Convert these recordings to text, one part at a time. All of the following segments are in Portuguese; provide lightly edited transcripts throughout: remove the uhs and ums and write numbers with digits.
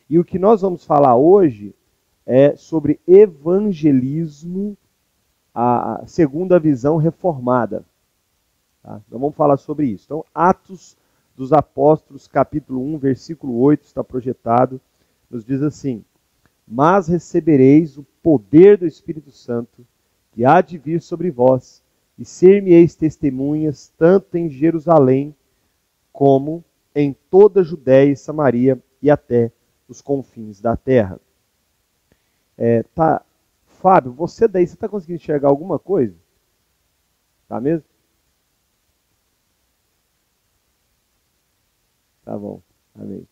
E o que nós vamos falar hoje é sobre evangelismo, segundo a visão reformada. Tá? Então vamos falar sobre isso. Então, Atos dos Apóstolos, capítulo 1, versículo 8, está projetado, nos diz assim: mas recebereis o poder do Espírito Santo, que há de vir sobre vós, e ser-me-eis testemunhas, tanto em Jerusalém, como em toda a Judéia e Samaria, e até os confins da terra. Fábio, você daí, você está conseguindo enxergar alguma coisa? Tá mesmo? Tá bom, amém.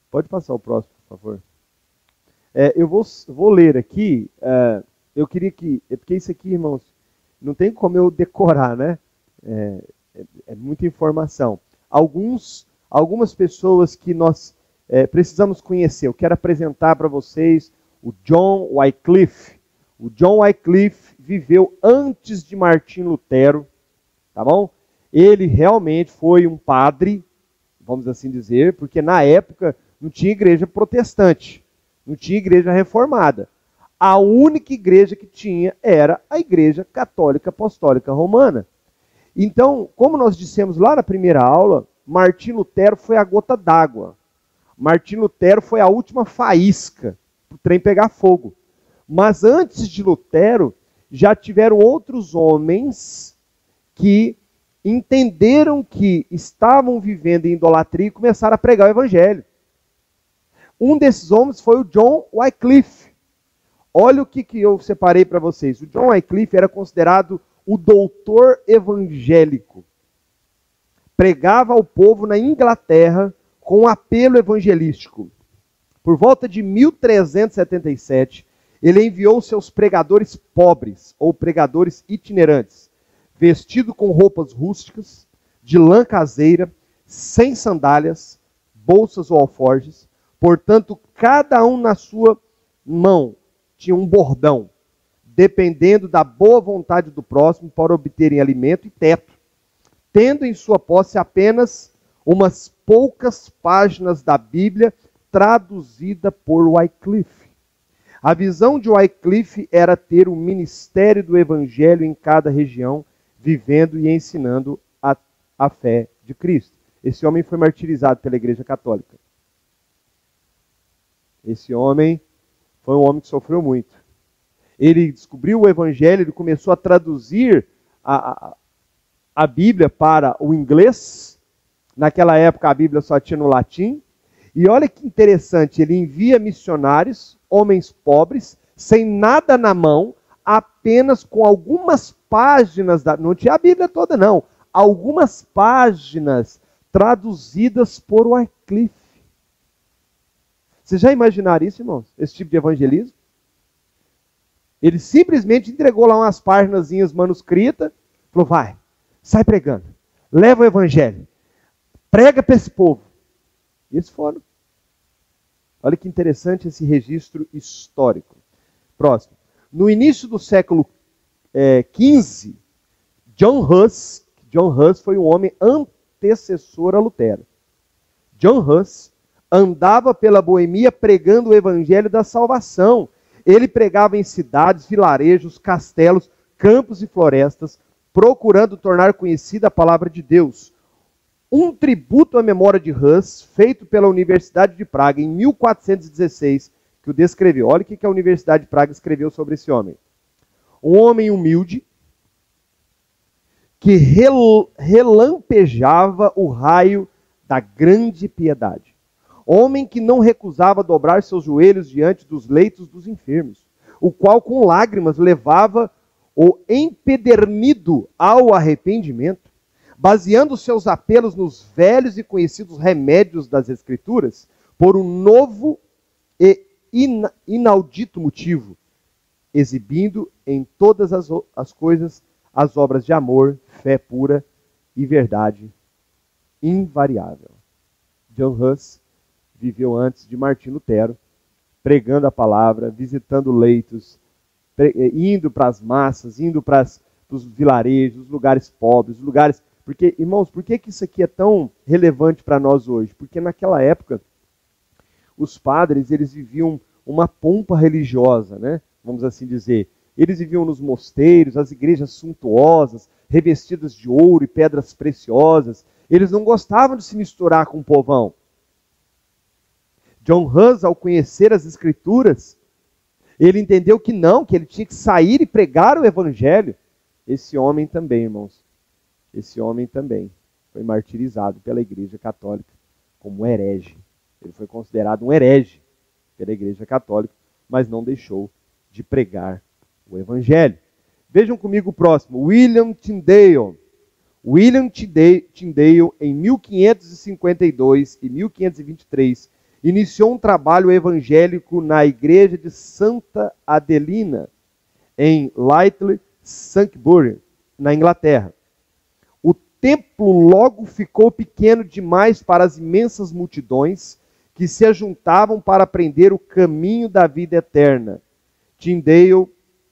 Pode passar o próximo, por favor. Eu vou ler aqui, eu queria que, porque isso aqui, irmãos, não tem como eu decorar, né? É muita informação. Algumas pessoas que nós precisamos conhecer, eu quero apresentar para vocês o John Wycliffe. O John Wycliffe viveu antes de Martim Lutero, tá bom? Ele realmente foi um padre, vamos assim dizer, porque na época não tinha igreja protestante, não tinha igreja reformada. A única igreja que tinha era a Igreja Católica Apostólica Romana. Então, como nós dissemos lá na primeira aula, Martim Lutero foi a gota d'água. Martim Lutero foi a última faísca para o trem pegar fogo. Mas antes de Lutero, já tiveram outros homens que entenderam que estavam vivendo em idolatria e começaram a pregar o evangelho. Um desses homens foi o John Wycliffe. Olha o que eu separei para vocês. O John Wycliffe era considerado o doutor evangélico. Pregava ao povo na Inglaterra com um apelo evangelístico. Por volta de 1377, ele enviou seus pregadores pobres, ou pregadores itinerantes, vestidos com roupas rústicas, de lã caseira, sem sandálias, bolsas ou alforjes. Portanto, cada um na sua mão tinha um bordão, dependendo da boa vontade do próximo para obterem alimento e teto, tendo em sua posse apenas umas poucas páginas da Bíblia traduzida por Wycliffe. A visão de Wycliffe era ter o ministério do Evangelho em cada região, vivendo e ensinando a fé de Cristo. Esse homem foi martirizado pela Igreja Católica. Esse homem foi um homem que sofreu muito. Ele descobriu o Evangelho, ele começou a traduzir a Bíblia para o inglês. Naquela época a Bíblia só tinha no latim. E olha que interessante, ele envia missionários, homens pobres, sem nada na mão, apenas com algumas páginas, não tinha a Bíblia toda não, algumas páginas traduzidas por Wycliffe. Vocês já imaginaram isso, irmãos? Esse tipo de evangelismo? Ele simplesmente entregou lá umas páginas manuscritas, falou, vai, sai pregando, leva o evangelho, prega para esse povo. E eles foram. Olha que interessante esse registro histórico. Próximo. No início do século XV, John Huss foi um homem antecessor a Lutero. John Huss andava pela Boemia pregando o evangelho da salvação. Ele pregava em cidades, vilarejos, castelos, campos e florestas, procurando tornar conhecida a palavra de Deus. Um tributo à memória de Huss, feito pela Universidade de Praga em 1416, que o descreveu. Olha o que a Universidade de Praga escreveu sobre esse homem. Um homem humilde, que relampejava o raio da grande piedade. Homem que não recusava dobrar seus joelhos diante dos leitos dos enfermos, o qual com lágrimas levava o empedernido ao arrependimento, baseando seus apelos nos velhos e conhecidos remédios das Escrituras, por um novo e inaudito motivo, exibindo em todas as coisas as obras de amor, fé pura e verdade invariável. John Huss viveu antes de Martim Lutero, pregando a palavra, visitando leitos, indo para as massas, indo para os vilarejos, os lugares pobres, os lugares... Porque, irmãos, por que isso aqui é tão relevante para nós hoje? Porque naquela época, os padres, eles viviam uma pompa religiosa, né? Vamos assim dizer. Eles viviam nos mosteiros, as igrejas suntuosas, revestidas de ouro e pedras preciosas. Eles não gostavam de se misturar com o povão. John Hus, ao conhecer as Escrituras, ele entendeu que não, que ele tinha que sair e pregar o Evangelho. Esse homem também, irmãos, esse homem também foi martirizado pela Igreja Católica como herege. Ele foi considerado um herege pela Igreja Católica, mas não deixou de pregar o Evangelho. Vejam comigo o próximo, William Tyndale. William Tyndale, em 1552 e 1523, iniciou um trabalho evangélico na igreja de Santa Adelina, em Lightly, Sankbury, na Inglaterra. O templo logo ficou pequeno demais para as imensas multidões que se ajuntavam para aprender o caminho da vida eterna. Tyndale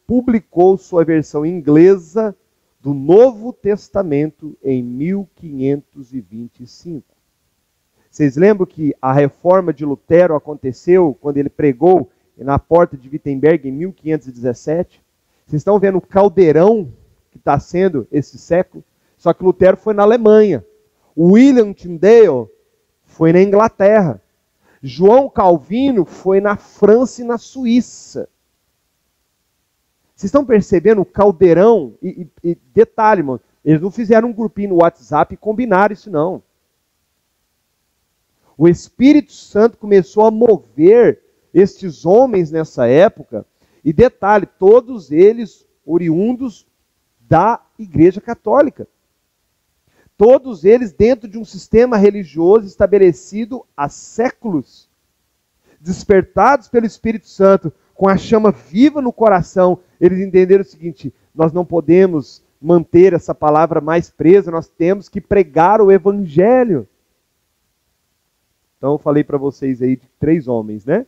publicou sua versão inglesa do Novo Testamento em 1525. Vocês lembram que a reforma de Lutero aconteceu quando ele pregou na porta de Wittenberg em 1517? Vocês estão vendo o caldeirão que está sendo esse século? Só que Lutero foi na Alemanha. William Tyndale foi na Inglaterra. João Calvino foi na França e na Suíça. Vocês estão percebendo o caldeirão? E detalhe, irmão, eles não fizeram um grupinho no WhatsApp e combinaram isso, não. O Espírito Santo começou a mover estes homens nessa época. E detalhe, todos eles oriundos da Igreja Católica. Todos eles dentro de um sistema religioso estabelecido há séculos. Despertados pelo Espírito Santo, com a chama viva no coração, eles entenderam o seguinte: nós não podemos manter essa palavra mais presa, nós temos que pregar o Evangelho. Então eu falei para vocês aí de 3 homens, né?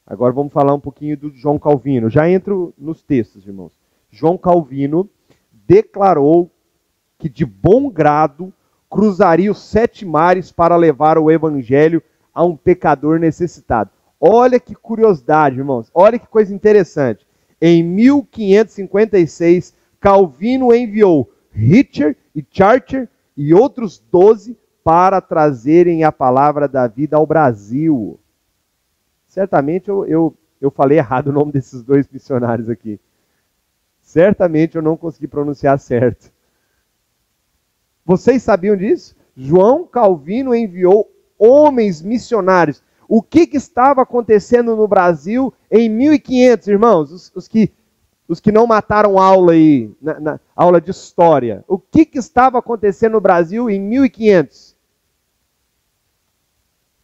Agora vamos falar um pouquinho do João Calvino. Já entro nos textos, irmãos. João Calvino declarou que de bom grado cruzaria os 7 mares para levar o Evangelho a um pecador necessitado. Olha que curiosidade, irmãos. Olha que coisa interessante. Em 1556, Calvino enviou Richter e Chartier e outros 12 para trazerem a palavra da vida ao Brasil. Certamente eu falei errado o nome desses 2 missionários aqui. Certamente eu não consegui pronunciar certo. Vocês sabiam disso? João Calvino enviou homens missionários. O que estava acontecendo no Brasil em 1500, irmãos? Os que não mataram aula aí, na aula de história. O que estava acontecendo no Brasil em 1500?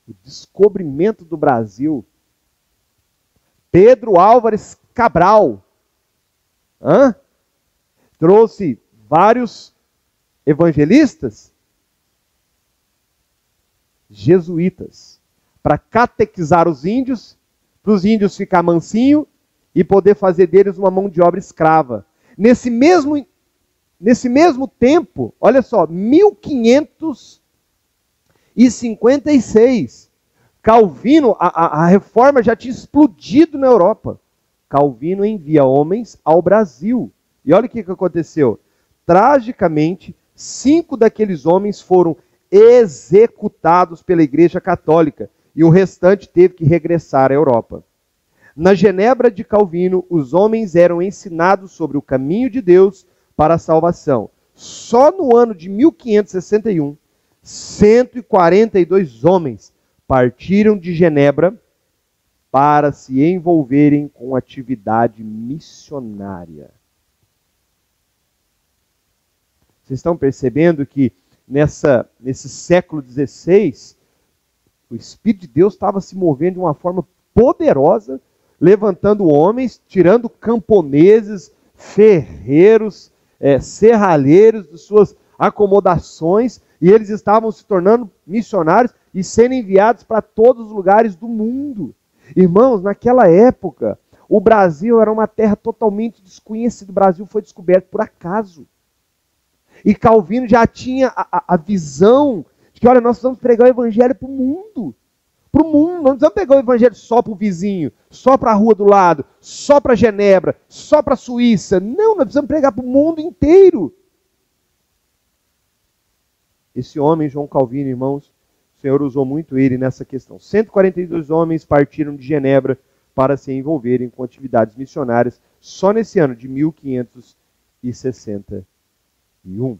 O descobrimento do Brasil. Pedro Álvares Cabral trouxe vários evangelistas jesuítas para catequizar os índios, para os índios ficar mansinho e poder fazer deles uma mão de obra escrava. Nesse mesmo tempo, olha só, 1556, Calvino, a reforma já tinha explodido na Europa. Calvino envia homens ao Brasil. E olha o que aconteceu. Tragicamente, 5 daqueles homens foram executados pela Igreja Católica e o restante teve que regressar à Europa. Na Genebra de Calvino, os homens eram ensinados sobre o caminho de Deus para a salvação. Só no ano de 1561, 142 homens partiram de Genebra para se envolverem com atividade missionária. Vocês estão percebendo que nesse século XVI, o Espírito de Deus estava se movendo de uma forma poderosa, levantando homens, tirando camponeses, ferreiros, serralheiros de suas acomodações, e eles estavam se tornando missionários e sendo enviados para todos os lugares do mundo. Irmãos, naquela época, o Brasil era uma terra totalmente desconhecida. O Brasil foi descoberto por acaso. E Calvino já tinha a visão de que, olha, nós precisamos pregar o Evangelho para o mundo. Para o mundo. Não precisamos pegar o evangelho só para o vizinho, só para a rua do lado, só para Genebra, só para a Suíça. Não, nós precisamos pregar para o mundo inteiro. Esse homem, João Calvino, irmãos, o Senhor usou muito ele nessa questão. 142 homens partiram de Genebra para se envolverem com atividades missionárias só nesse ano de 1561.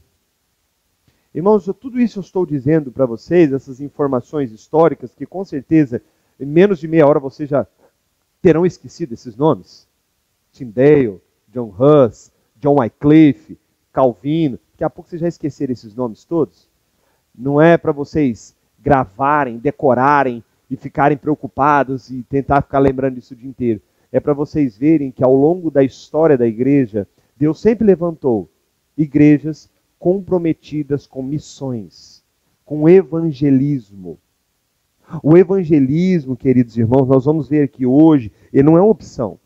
Irmãos, tudo isso eu estou dizendo para vocês, essas informações históricas, que com certeza em menos de meia hora vocês já terão esquecido esses nomes. Tyndale, John Huss, John Wycliffe, Calvino. Daqui a pouco vocês já esqueceram esses nomes todos. Não é para vocês gravarem, decorarem e ficarem preocupados e tentar ficar lembrando disso o dia inteiro. É para vocês verem que ao longo da história da igreja, Deus sempre levantou igrejas comprometidas com missões, com evangelismo. O evangelismo, queridos irmãos, nós vamos ver aqui hoje, ele não é uma opção.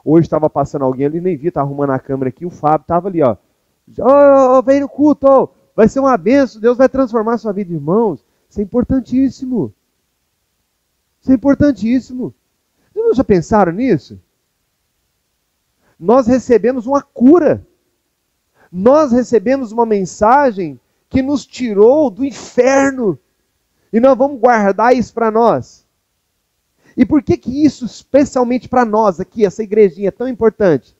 Hoje estava passando alguém ali, nem vi, estava arrumando a câmera aqui, o Fábio estava ali, ó. Vem no culto, ó. Vai ser uma bênção, Deus vai transformar a sua vida, irmãos. Isso é importantíssimo. Isso é importantíssimo. Vocês já pensaram nisso? Nós recebemos uma cura. Nós recebemos uma mensagem que nos tirou do inferno. E nós vamos guardar isso para nós. E por que isso, especialmente para nós aqui, essa igrejinha é tão importante?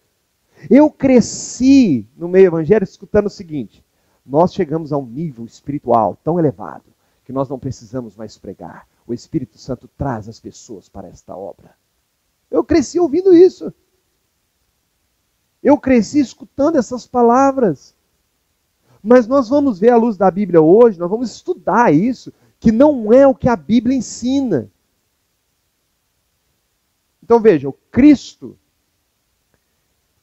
Eu cresci no meio evangélico escutando o seguinte: nós chegamos a um nível espiritual tão elevado que nós não precisamos mais pregar. O Espírito Santo traz as pessoas para esta obra. Eu cresci ouvindo isso. Eu cresci escutando essas palavras. Mas nós vamos ver à luz da Bíblia hoje, nós vamos estudar isso, que não é o que a Bíblia ensina. Então vejam, Cristo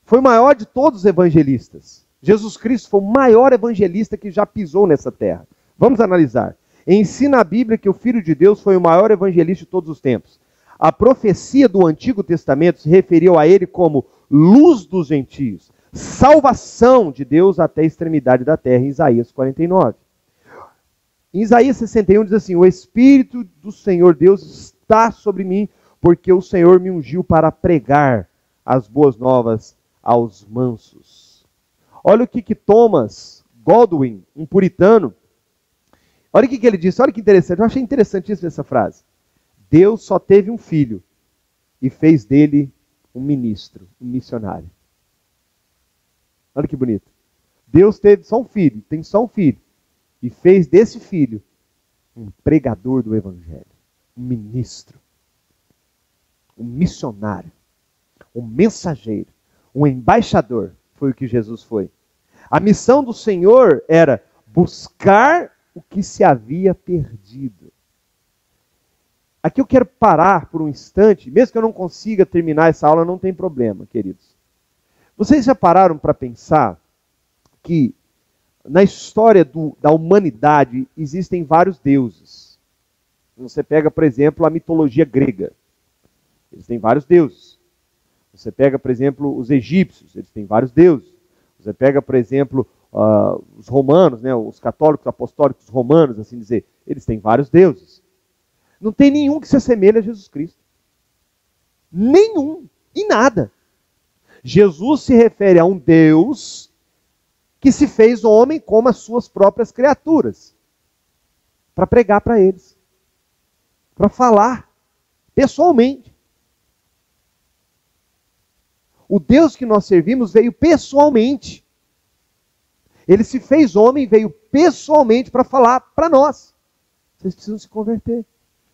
foi o maior de todos os evangelistas. Jesus Cristo foi o maior evangelista que já pisou nessa terra. Vamos analisar. Ensina a Bíblia que o Filho de Deus foi o maior evangelista de todos os tempos. A profecia do Antigo Testamento se referiu a ele como luz dos gentios, salvação de Deus até a extremidade da terra, em Isaías 49. Em Isaías 61 diz assim: o Espírito do Senhor Deus está sobre mim, porque o Senhor me ungiu para pregar as boas novas aos mansos. Olha o que Thomas Godwin, um puritano, olha o que ele disse, olha que interessante, eu achei interessantíssima essa frase. Deus só teve um filho e fez dele um ministro, um missionário. Olha que bonito. Deus teve só um filho, tem só um filho, e fez desse filho um pregador do evangelho, um ministro, um missionário, um mensageiro, um embaixador. Foi o que Jesus foi. A missão do Senhor era buscar o que se havia perdido. Aqui eu quero parar por um instante, mesmo que eu não consiga terminar essa aula, não tem problema, queridos. Vocês já pararam para pensar que na história da humanidade existem vários deuses? Você pega, por exemplo, a mitologia grega. Eles têm vários deuses. Você pega, por exemplo, os egípcios. Eles têm vários deuses. Você pega, por exemplo, os romanos, né, os católicos apostólicos romanos, assim dizer. Eles têm vários deuses. Não tem nenhum que se assemelhe a Jesus Cristo. Nenhum. Em nada. Jesus se refere a um Deus que se fez homem como as suas próprias criaturas. Para pregar para eles. Para falar pessoalmente. O Deus que nós servimos veio pessoalmente. Ele se fez homem e veio pessoalmente para falar para nós. Vocês precisam se converter.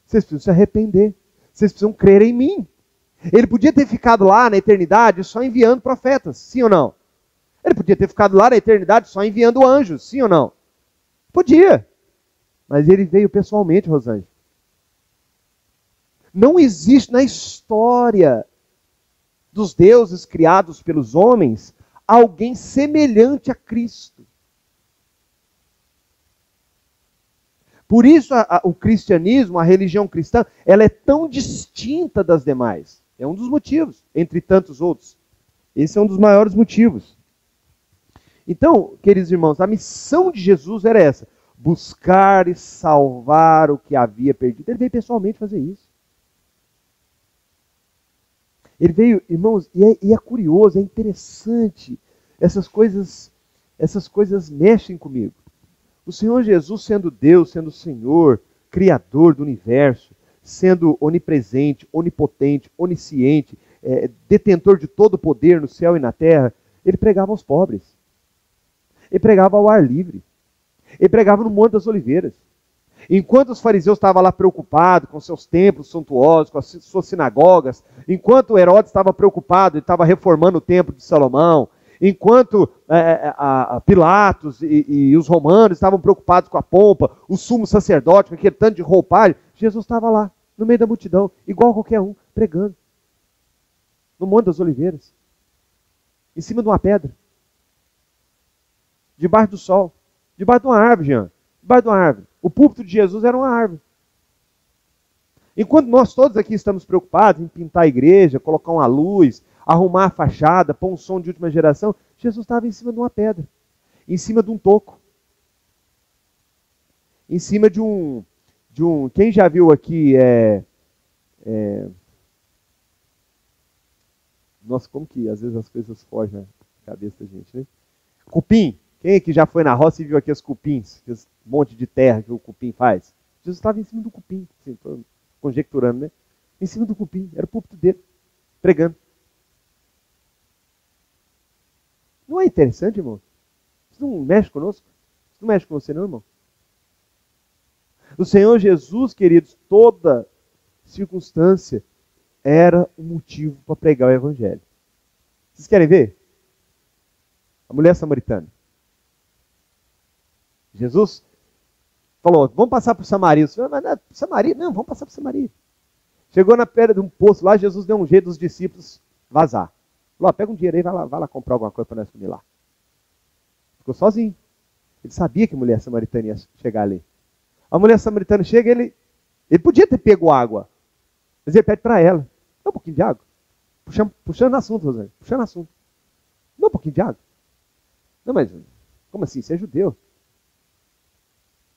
Vocês precisam se arrepender. Vocês precisam crer em mim. Ele podia ter ficado lá na eternidade só enviando profetas, sim ou não? Ele podia ter ficado lá na eternidade só enviando anjos, sim ou não? Podia. Mas ele veio pessoalmente, Rosângela. Não existe na história dos deuses criados pelos homens alguém semelhante a Cristo. Por isso o cristianismo, a religião cristã, ela é tão distinta das demais. É um dos motivos, entre tantos outros. Esse é um dos maiores motivos. Então, queridos irmãos, a missão de Jesus era essa: buscar e salvar o que havia perdido. Ele veio pessoalmente fazer isso. Ele veio, irmãos, e é curioso, é interessante. Essas coisas mexem comigo. O Senhor Jesus, sendo Deus, sendo Senhor, Criador do universo, sendo onipresente, onipotente, onisciente, detentor de todo o poder no céu e na terra, ele pregava aos pobres. Ele pregava ao ar livre. Ele pregava no Monte das Oliveiras. Enquanto os fariseus estavam lá preocupados com seus templos suntuosos, com as suas sinagogas, enquanto Herodes estava preocupado, ele estava reformando o templo de Salomão, enquanto Pilatos e os romanos estavam preocupados com a pompa, o sumo sacerdote, com aquele tanto de roupagem, Jesus estava lá, no meio da multidão, igual qualquer um, pregando. No Monte das Oliveiras. Em cima de uma pedra. Debaixo do sol. Debaixo de uma árvore, Jean. Debaixo de uma árvore. O púlpito de Jesus era uma árvore. Enquanto nós todos aqui estamos preocupados em pintar a igreja, colocar uma luz, arrumar a fachada, pôr um som de última geração, Jesus estava em cima de uma pedra. Em cima de um toco. Em cima de um... Quem já viu aqui Nossa, como que às vezes as coisas fogem na cabeça da gente, né? Cupim. Quem é que já foi na roça e viu aqueles cupins? Aqueles monte de terra que o cupim faz? Jesus estava em cima do cupim, assim, conjecturando, né? Em cima do cupim, era o púlpito dele, pregando. Não é interessante, irmão? Isso não mexe conosco? Isso não mexe com você não, irmão? O Senhor Jesus, queridos, toda circunstância era um motivo para pregar o Evangelho. Vocês querem ver? A mulher samaritana. Jesus falou, vamos passar por Samaria. O Senhor, mas não, Samaria? Não, vamos passar por Samaria. Chegou na pedra de um poço lá, Jesus deu um jeito dos discípulos vazar. Falou, pega um dinheiro aí, vai lá comprar alguma coisa para nós comer lá. Ficou sozinho. Ele sabia que a mulher samaritana ia chegar ali. A mulher samaritana chega, ele podia ter pego água, mas ele pede para ela, dá um pouquinho de água. Puxando assunto, Rosane, puxando assunto. Dá um pouquinho de água. Não, mas como assim? Você é judeu.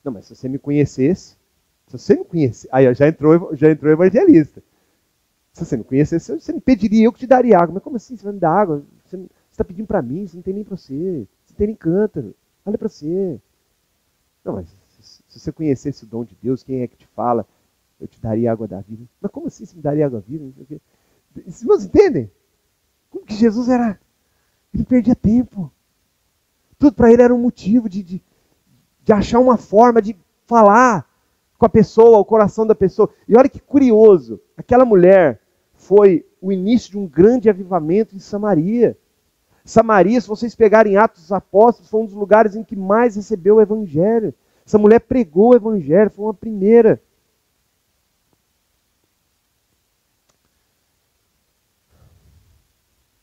Não, mas se você me conhecesse, aí já entrou evangelista. Se você me conhecesse, você me pediria, eu que te daria água. Mas como assim você vai me dar água? Você está pedindo para mim, você não tem nem para você. Você não tem nem cântaro. Olha para você. Não, mas se você conhecesse o dom de Deus, quem é que te fala? Eu te daria água da vida. Mas como assim você me daria água da vida? Vocês entendem? Como que Jesus era? Ele perdia tempo. Tudo para ele era um motivo de achar uma forma de falar com a pessoa, o coração da pessoa. E olha que curioso, aquela mulher foi o início de um grande avivamento em Samaria. Samaria, se vocês pegarem Atos dos Apóstolos, foi um dos lugares em que mais recebeu o Evangelho. Essa mulher pregou o Evangelho, foi uma primeira.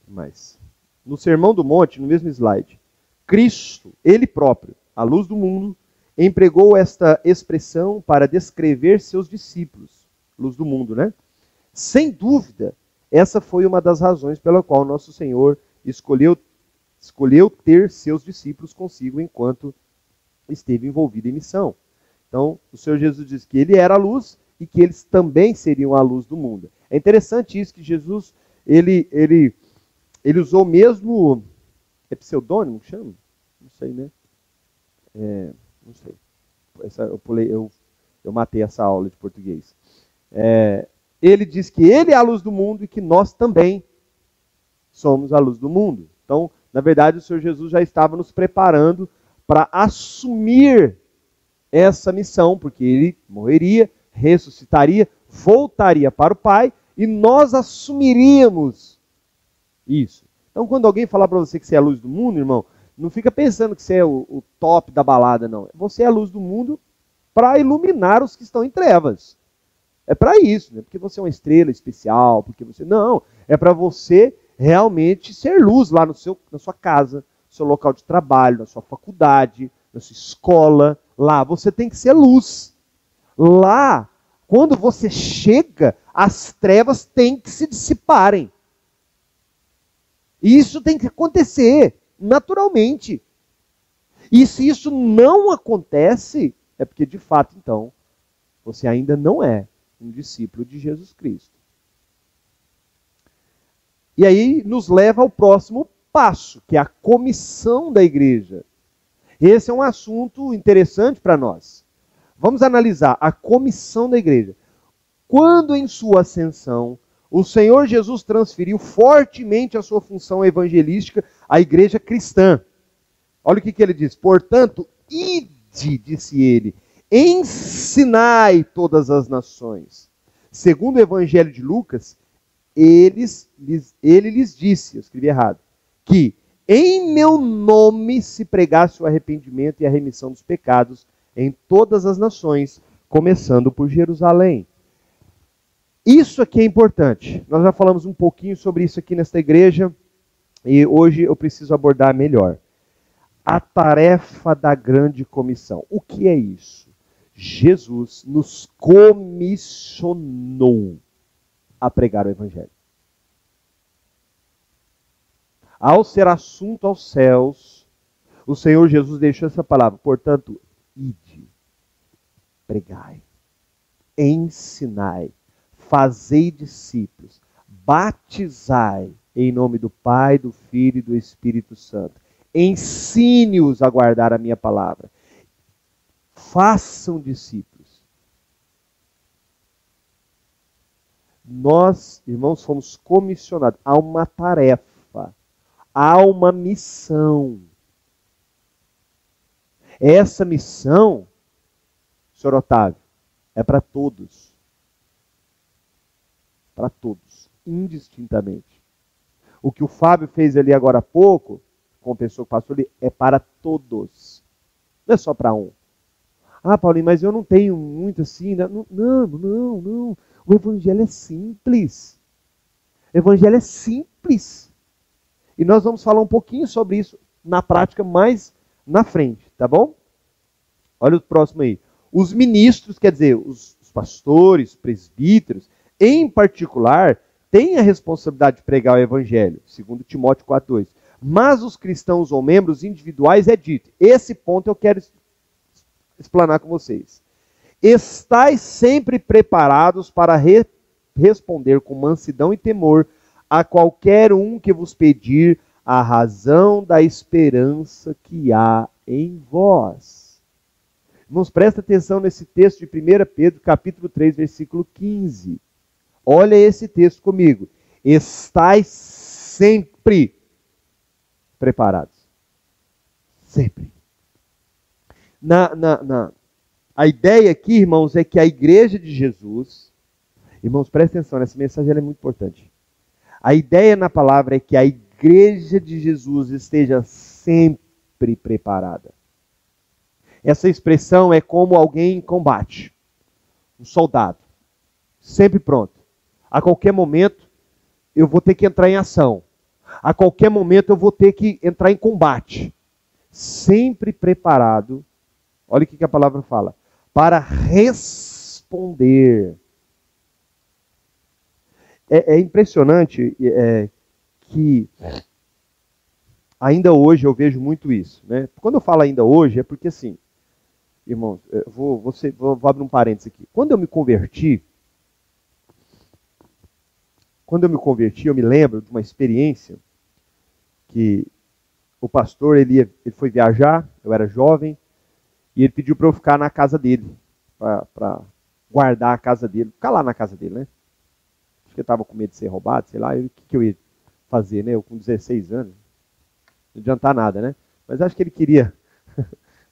O que mais? No Sermão do Monte, no mesmo slide, Cristo, Ele próprio, a luz do mundo, empregou esta expressão para descrever seus discípulos. Luz do mundo, né? Sem dúvida, essa foi uma das razões pela qual nosso Senhor escolheu ter seus discípulos consigo enquanto esteve envolvido em missão. Então, o Senhor Jesus diz que Ele era a luz e que eles também seriam a luz do mundo. É interessante isso, que Jesus, ele usou o mesmo... É pseudônimo que chama? Não sei, né? Não sei. Eu matei essa aula de português. Ele diz que Ele é a luz do mundo e que nós também somos a luz do mundo. Então, na verdade, o Senhor Jesus já estava nos preparando para assumir essa missão, porque Ele morreria, ressuscitaria, voltaria para o Pai e nós assumiríamos isso. Então, quando alguém falar para você que você é a luz do mundo, irmão, não fica pensando que você é o top da balada, não. Você é a luz do mundo para iluminar os que estão em trevas. É para isso, não é porque você é uma estrela especial, porque você... Não, é para você realmente ser luz lá na sua casa, no seu local de trabalho, na sua faculdade, na sua escola. Lá você tem que ser luz. Lá, quando você chega, as trevas têm que se dissiparem. E isso tem que acontecer naturalmente. E se isso não acontece, é porque de fato, então, você ainda não é um discípulo de Jesus Cristo. E aí nos leva ao próximo passo, que é a comissão da igreja. Esse é um assunto interessante para nós. Vamos analisar a comissão da igreja. Quando em sua ascensão, o Senhor Jesus transferiu fortemente a sua função evangelística à igreja cristã. Olha o que ele diz. Portanto, ide, disse ele, ensinai todas as nações. Segundo o evangelho de Lucas, ele lhes disse, eu escrevi errado, que em meu nome se pregasse o arrependimento e a remissão dos pecados em todas as nações, começando por Jerusalém. Isso aqui é importante. Nós já falamos um pouquinho sobre isso aqui nesta igreja e hoje eu preciso abordar melhor. A tarefa da grande comissão. O que é isso? Jesus nos comissionou a pregar o evangelho. Ao ser assunto aos céus, o Senhor Jesus deixou essa palavra. Portanto, ide, pregai, ensinai, fazei discípulos, batizai em nome do Pai, do Filho e do Espírito Santo. Ensine-os a guardar a minha palavra. Façam discípulos. Nós, irmãos, fomos comissionados. Há uma tarefa, há uma missão. Essa missão, senhor Otávio, é para todos. Para todos, indistintamente. O que o Fábio fez ali agora há pouco, com a pessoa que passou ali, é para todos. Não é só para um. Ah, Paulinho, mas eu não tenho muito assim. Não. O evangelho é simples. O evangelho é simples. E nós vamos falar um pouquinho sobre isso na prática mais na frente, tá bom? Olha o próximo aí. Os ministros, quer dizer, os pastores, presbíteros, em particular, têm a responsabilidade de pregar o evangelho, segundo Timóteo 4:2. Mas os cristãos ou membros individuais é dito. Esse ponto eu quero explanar com vocês. Estais sempre preparados para responder com mansidão e temor a qualquer um que vos pedir a razão da esperança que há em vós. Irmãos, presta atenção nesse texto de 1 Pedro, capítulo 3, versículo 15. Olha esse texto comigo. Estais sempre preparados. Sempre. A ideia aqui, irmãos, é que a igreja de Jesus... Irmãos, presta atenção, essa mensagem é muito importante. A ideia na palavra é que a igreja de Jesus esteja sempre preparada. Essa expressão é como alguém em combate. Um soldado. Sempre pronto. A qualquer momento eu vou ter que entrar em ação. A qualquer momento eu vou ter que entrar em combate. Sempre preparado. Olha o que a palavra fala. Para responder. É impressionante que ainda hoje eu vejo muito isso. Né? Quando eu falo ainda hoje, é porque assim, irmãos, vou abrir um parênteses aqui. Quando eu me converti, eu me lembro de uma experiência que o pastor ele foi viajar, eu era jovem, e ele pediu para eu ficar na casa dele, para guardar a casa dele, ficar lá na casa dele, né? Acho que eu estava com medo de ser roubado, sei lá, o que eu ia fazer, né? Eu com 16 anos, não adiantar nada, né? Mas acho que ele queria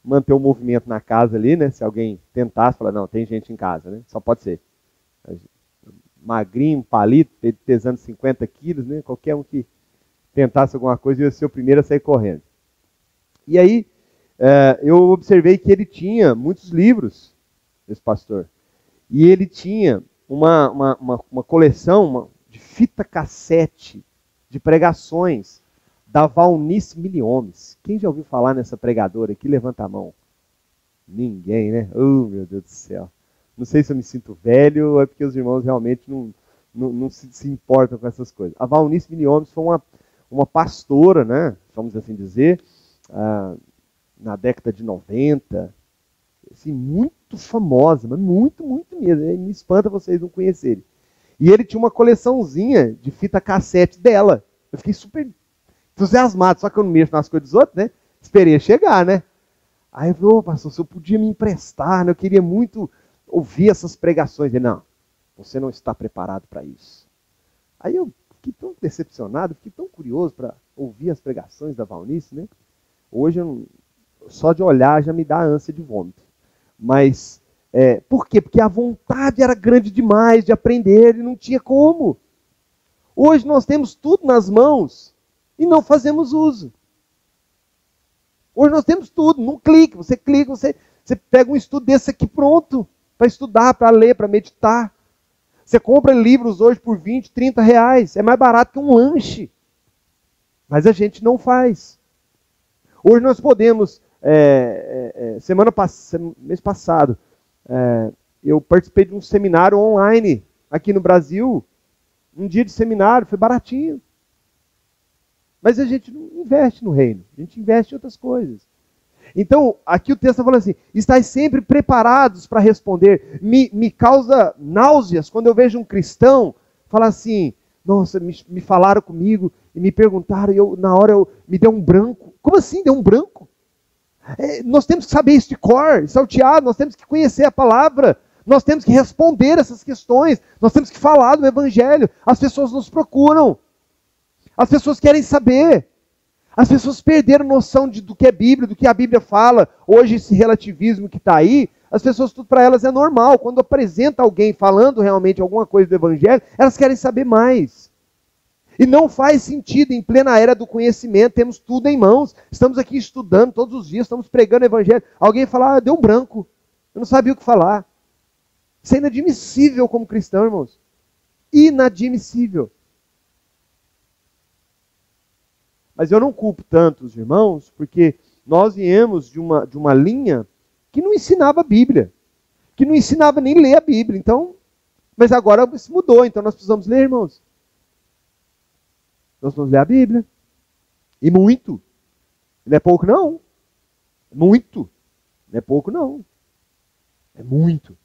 manter o movimento na casa ali, né? Se alguém tentasse, falar, não, tem gente em casa, né? Só pode ser. Magrinho, palito, pesando 50 quilos, né? Qualquer um que tentasse alguma coisa ia ser o primeiro a sair correndo. E aí, eu observei que ele tinha muitos livros, esse pastor. E ele tinha uma coleção de fita cassete de pregações da Valnice Miliomes. Quem já ouviu falar nessa pregadora aqui? Levanta a mão. Ninguém, né? Oh, meu Deus do céu. Não sei se eu me sinto velho ou é porque os irmãos realmente não se importam com essas coisas. A Valnice Miliomes foi uma pastora, né? Vamos assim dizer, na década de 90, assim, muito famosa, mas muito, muito mesmo. Me espanta vocês não conhecerem. E ele tinha uma coleçãozinha de fita cassete dela. Eu fiquei super entusiasmado, só que eu não mexo nas coisas dos outros, né? Esperei chegar, né? Aí eu falei, ô pastor, se eu podia me emprestar, né? Eu queria muito ouvir essas pregações. Ele, não, você não está preparado para isso. Aí eu fiquei tão decepcionado, fiquei tão curioso para ouvir as pregações da Valnice, né? Hoje, só de olhar já me dá ânsia de vômito. Mas, por quê? Porque a vontade era grande demais de aprender e não tinha como. Hoje nós temos tudo nas mãos e não fazemos uso. Hoje nós temos tudo, num clique. Você clica, você pega um estudo desse aqui pronto, para estudar, para ler, para meditar. Você compra livros hoje por 20, 30 reais. É mais barato que um lanche. Mas a gente não faz. Hoje nós podemos, mês passado, eu participei de um seminário online aqui no Brasil. Um dia de seminário, foi baratinho. Mas a gente não investe no reino, a gente investe em outras coisas. Então, aqui o texto está falando assim, estáis sempre preparados para responder. Me causa náuseas quando eu vejo um cristão falar assim, nossa, me falaram comigo e me perguntaram, e na hora me deu um branco. Como assim deu um branco? Nós temos que saber isso de cor, salteado, nós temos que conhecer a palavra, nós temos que responder essas questões, nós temos que falar do evangelho. As pessoas nos procuram, as pessoas querem saber. As pessoas perderam noção do que é Bíblia, do que a Bíblia fala. Hoje esse relativismo que está aí, as pessoas, tudo para elas é normal. Quando apresenta alguém falando realmente alguma coisa do Evangelho, elas querem saber mais. E não faz sentido, em plena era do conhecimento, temos tudo em mãos. Estamos aqui estudando todos os dias, estamos pregando o Evangelho. Alguém fala, deu um branco, eu não sabia o que falar. Isso é inadmissível como cristão, irmãos. Inadmissível. Mas eu não culpo tanto os irmãos, porque nós viemos de uma linha que não ensinava a Bíblia, que não ensinava nem ler a Bíblia. Então, mas agora isso mudou, então nós precisamos ler, irmãos. Nós precisamos ler a Bíblia. E muito. Não é pouco, não. Muito. Não é pouco, não. É muito.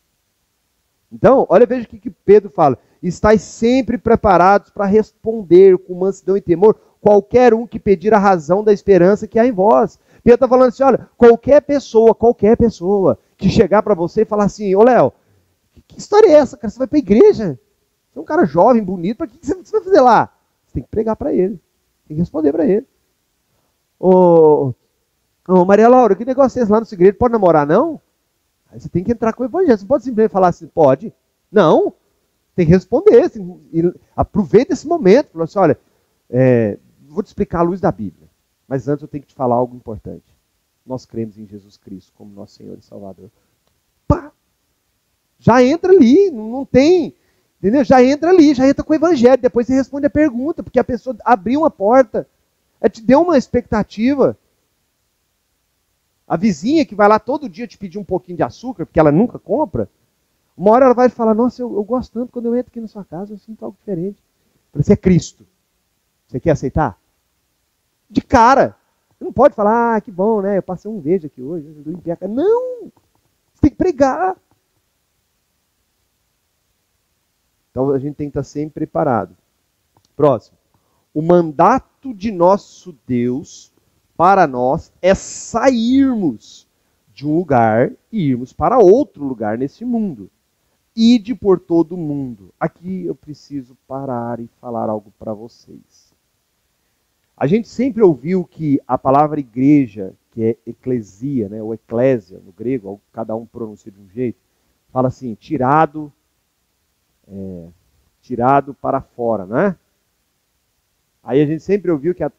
Então, olha, veja o que Pedro fala. Estais sempre preparados para responder com mansidão e temor qualquer um que pedir a razão da esperança que há em vós. Pedro está falando assim, olha, qualquer pessoa que chegar para você e falar assim, ô Léo, que história é essa, cara? Você vai para a igreja? Você é um cara jovem, bonito, para que você vai fazer lá? Você tem que pregar para ele, tem que responder para ele. Ô, Maria Laura, que negócio é esse lá no segredo? Pode namorar, não? Aí você tem que entrar com o evangelho, você não pode simplesmente falar assim, pode? Não, tem que responder, aproveita esse momento, fala assim, olha, vou te explicar à luz da Bíblia, mas antes eu tenho que te falar algo importante. Nós cremos em Jesus Cristo como nosso Senhor e Salvador. Pá! Já entra ali, não tem, entendeu? Já entra ali, já entra com o evangelho, depois você responde a pergunta, porque a pessoa abriu uma porta, te deu uma expectativa. A vizinha que vai lá todo dia te pedir um pouquinho de açúcar, porque ela nunca compra, uma hora ela vai falar, nossa, eu gosto tanto, quando eu entro aqui na sua casa, eu sinto algo diferente. Você é Cristo. Você quer aceitar? De cara. Você não pode falar, que bom, né? Eu passei um verde aqui hoje. Não! Você tem que pregar. Então a gente tem que estar sempre preparado. Próximo. O mandato de nosso Deus para nós é sairmos de um lugar e irmos para outro lugar nesse mundo. Ide por todo o mundo. Aqui eu preciso parar e falar algo para vocês. A gente sempre ouviu que a palavra igreja, que é eclesia, né, ou eclésia no grego, cada um pronuncia de um jeito, fala assim, tirado para fora, né? Aí a gente sempre ouviu que a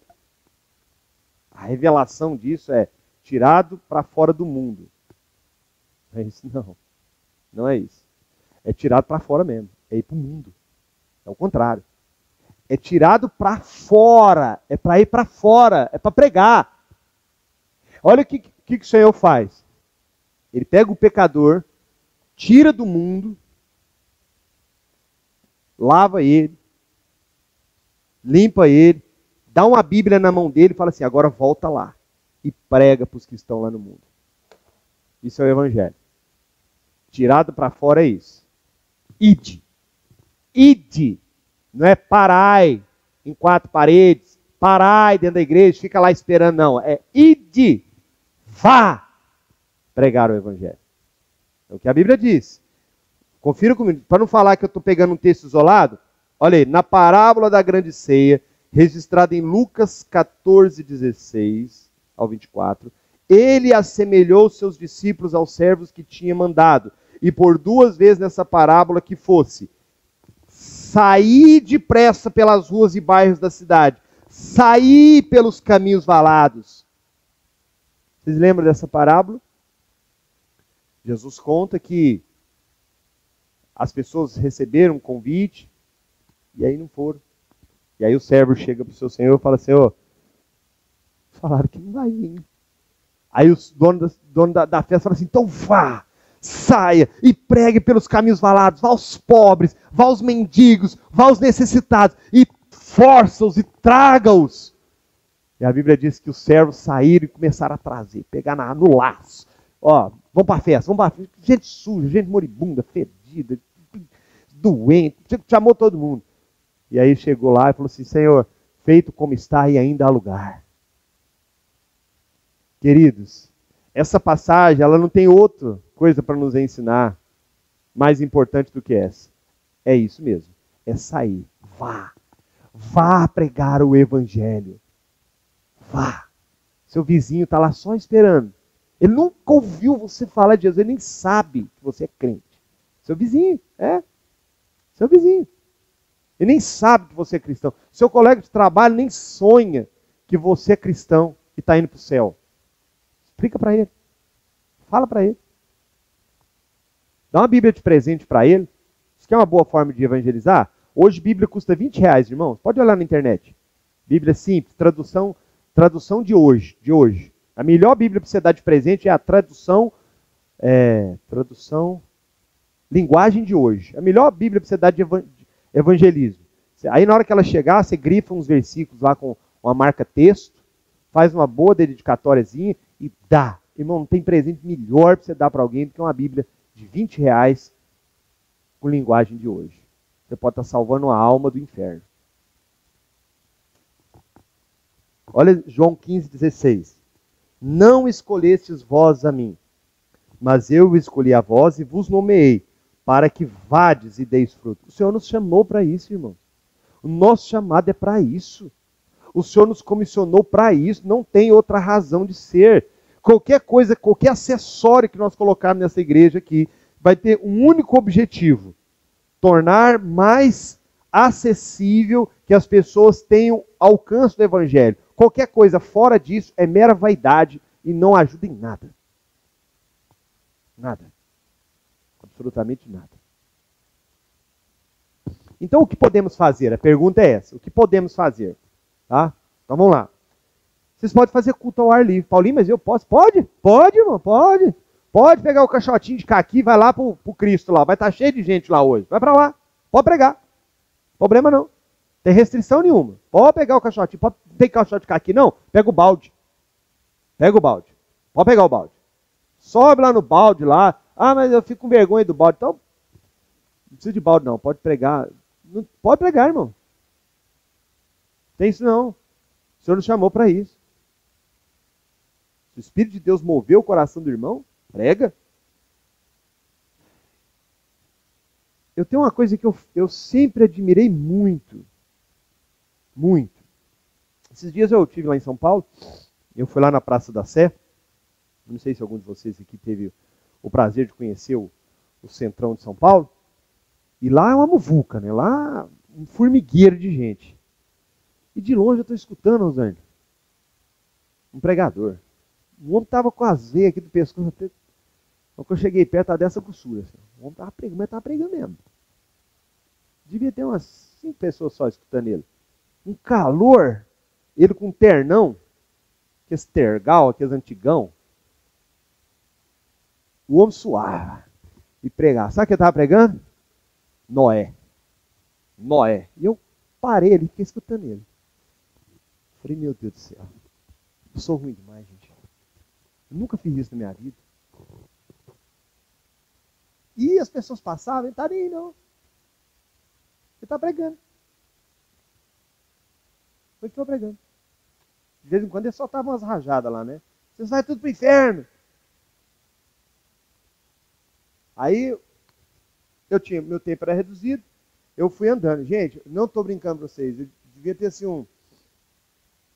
revelação disso é tirado para fora do mundo. Não é isso, não. Não é isso. É tirado para fora mesmo. É ir para o mundo. É o contrário. É tirado para fora. É para ir para fora. É para pregar. Olha o que o Senhor faz. Ele pega o pecador, tira do mundo, lava ele, limpa ele, dá uma Bíblia na mão dele e fala assim, agora volta lá. e prega para os que estão lá no mundo. Isso é o evangelho. Tirado para fora é isso. Ide. Ide. Não é parai em quatro paredes, parai dentro da igreja, fica lá esperando, não. É ide. Vá pregar o evangelho. É o que a Bíblia diz. Confira comigo. Para não falar que eu estou pegando um texto isolado, olha aí, na parábola da grande ceia, registrada em Lucas 14, 16 ao 24, ele assemelhou seus discípulos aos servos que tinha mandado, e por duas vezes nessa parábola que fosse, sair depressa pelas ruas e bairros da cidade, sair pelos caminhos valados. Vocês lembram dessa parábola? Jesus conta que as pessoas receberam um convite e aí não foram. E aí o servo chega para o seu senhor e fala: Senhor, falaram que não vai vir. Aí o dono da festa fala assim: então vá, saia e pregue pelos caminhos valados, vá aos pobres, vá aos mendigos, vá aos necessitados, e força-os e traga-os. E a Bíblia diz que os servos saíram e começaram a trazer, pegar no laço. Ó, vamos para a festa, gente suja, gente moribunda, fedida, doente, chamou todo mundo. E aí chegou lá e falou assim: Senhor, feito como está e ainda há lugar. Queridos, essa passagem, ela não tem outra coisa para nos ensinar mais importante do que essa. É isso mesmo, é sair. Vá pregar o evangelho. Vá. Seu vizinho está lá só esperando. Ele nunca ouviu você falar de Jesus, ele nem sabe que você é crente. Seu vizinho, seu vizinho. Ele nem sabe que você é cristão. Seu colega de trabalho nem sonha que você é cristão e está indo para o céu. Explica para ele. Fala para ele. Dá uma Bíblia de presente para ele. Isso que é uma boa forma de evangelizar? Hoje Bíblia custa R$20, irmãos. Pode olhar na internet. Bíblia simples, tradução de hoje. A melhor Bíblia para você dar de presente é a tradução linguagem de hoje. A melhor Bíblia para você dar de evangelismo. Aí na hora que ela chegar, você grifa uns versículos lá com uma marca texto, faz uma boa dedicatóriazinha e dá. Irmão, não tem presente melhor para você dar para alguém do que uma Bíblia de R$20 com linguagem de hoje. Você pode estar salvando a alma do inferno. Olha João 15,16. Não escolhestes vós a mim, mas eu escolhi a vós e vos nomeei, para que vades e deis fruto. O Senhor nos chamou para isso, irmão. O nosso chamado é para isso. O Senhor nos comissionou para isso, não tem outra razão de ser. Qualquer coisa, qualquer acessório que nós colocarmos nessa igreja aqui, vai ter um único objetivo: tornar mais acessível que as pessoas tenham alcance do Evangelho. Qualquer coisa fora disso é mera vaidade e não ajuda em nada. Nada. Absolutamente nada. Então o que podemos fazer? A pergunta é essa. O que podemos fazer? Tá? Então vamos lá. Vocês podem fazer culto ao ar livre. Paulinho, mas eu posso? Pode? Pode, irmão, pode. Pode pegar o caixotinho de caqui e vai lá pro Cristo lá. Vai estar cheio de gente lá hoje. Vai para lá. Pode pregar. Problema não. Tem restrição nenhuma. Pode pegar o caixotinho. Pode ter caixote de caqui? Não. Pega o balde. Pega o balde. Pode pegar o balde. Sobe lá no balde lá. Ah, mas eu fico com vergonha do balde. Então, não precisa de balde não. Pode pregar. Não, pode pregar, irmão. Tem isso não. O Senhor nos chamou para isso. Se o Espírito de Deus moveu o coração do irmão, prega. Eu tenho uma coisa que eu sempre admirei muito. Muito. Esses dias eu estive lá em São Paulo. Eu fui lá na Praça da Sé. Não sei se algum de vocês aqui teve o prazer de conhecer o centrão de São Paulo. E lá é uma muvuca, né? Lá um formigueiro de gente. E de longe eu estou escutando, Rosângela, um pregador. O homem estava com as veias aqui do pescoço. Quando eu cheguei perto, estava dessa grossura. Assim. O homem estava pregando, mas estava pregando mesmo. Devia ter umas 5 pessoas só escutando ele. Um calor, ele com um ternão, aqueles tergal, aqueles antigão. O homem suava e pregava. Sabe o que ele estava pregando? Noé. E eu parei ali, fiquei escutando ele. Falei, meu Deus do céu. Eu sou ruim demais, gente. Eu nunca fiz isso na minha vida. E as pessoas passavam, ele não tá nem aí, não. Ele está pregando. Ele continuou pregando. De vez em quando ele soltava umas rajadas lá, né? Vocês vão tudo pro inferno. Aí, meu tempo era reduzido, eu fui andando. Gente, não estou brincando com vocês, eu devia ter assim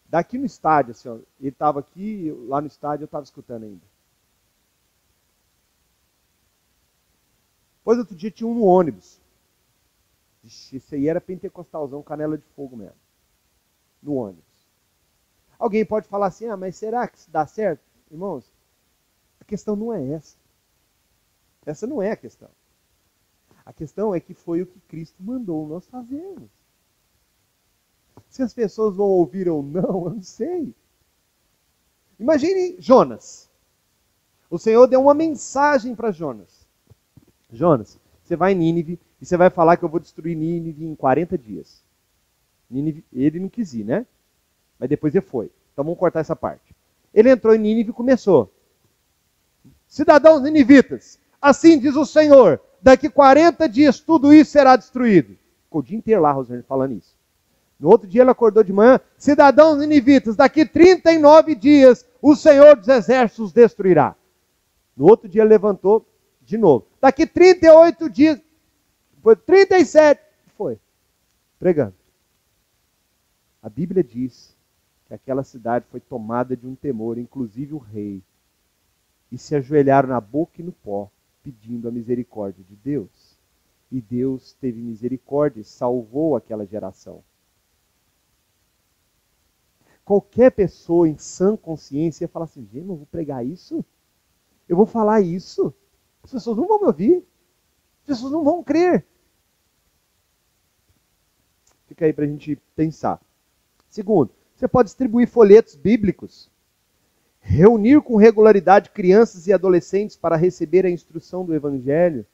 daqui no estádio, assim, ó, ele estava aqui, lá no estádio eu estava escutando ainda. Depois, outro dia, tinha um no ônibus. Ixi, esse aí era pentecostalzão, canela de fogo mesmo. No ônibus. Alguém pode falar assim, mas será que isso dá certo? Irmãos, a questão não é essa. Essa não é a questão. A questão é que foi o que Cristo mandou nós fazermos. Se as pessoas vão ouvir ou não, eu não sei. Imagine Jonas. O Senhor deu uma mensagem para Jonas. Jonas, você vai em Nínive e você vai falar que eu vou destruir Nínive em 40 dias. Nínive, ele não quis ir, né? Mas depois ele foi. Então vamos cortar essa parte. Ele entrou em Nínive e começou. Cidadãos ninivitas, assim diz o Senhor, daqui 40 dias tudo isso será destruído. Ficou o dia inteiro lá, Rosane, falando isso. No outro dia ele acordou de manhã, cidadãos ninivitas, daqui 39 dias o Senhor dos exércitos destruirá. No outro dia ele levantou de novo. Daqui 38 dias, foi 37, foi, pregando. A Bíblia diz que aquela cidade foi tomada de um temor, inclusive o rei, e se ajoelharam na boca e no pó, pedindo a misericórdia de Deus. E Deus teve misericórdia e salvou aquela geração. Qualquer pessoa em sã consciência ia falar assim, gente, eu vou pregar isso? Eu vou falar isso? As pessoas não vão me ouvir. As pessoas não vão crer. Fica aí para a gente pensar. Segundo, você pode distribuir folhetos bíblicos. Reunir com regularidade crianças e adolescentes para receber a instrução do Evangelho.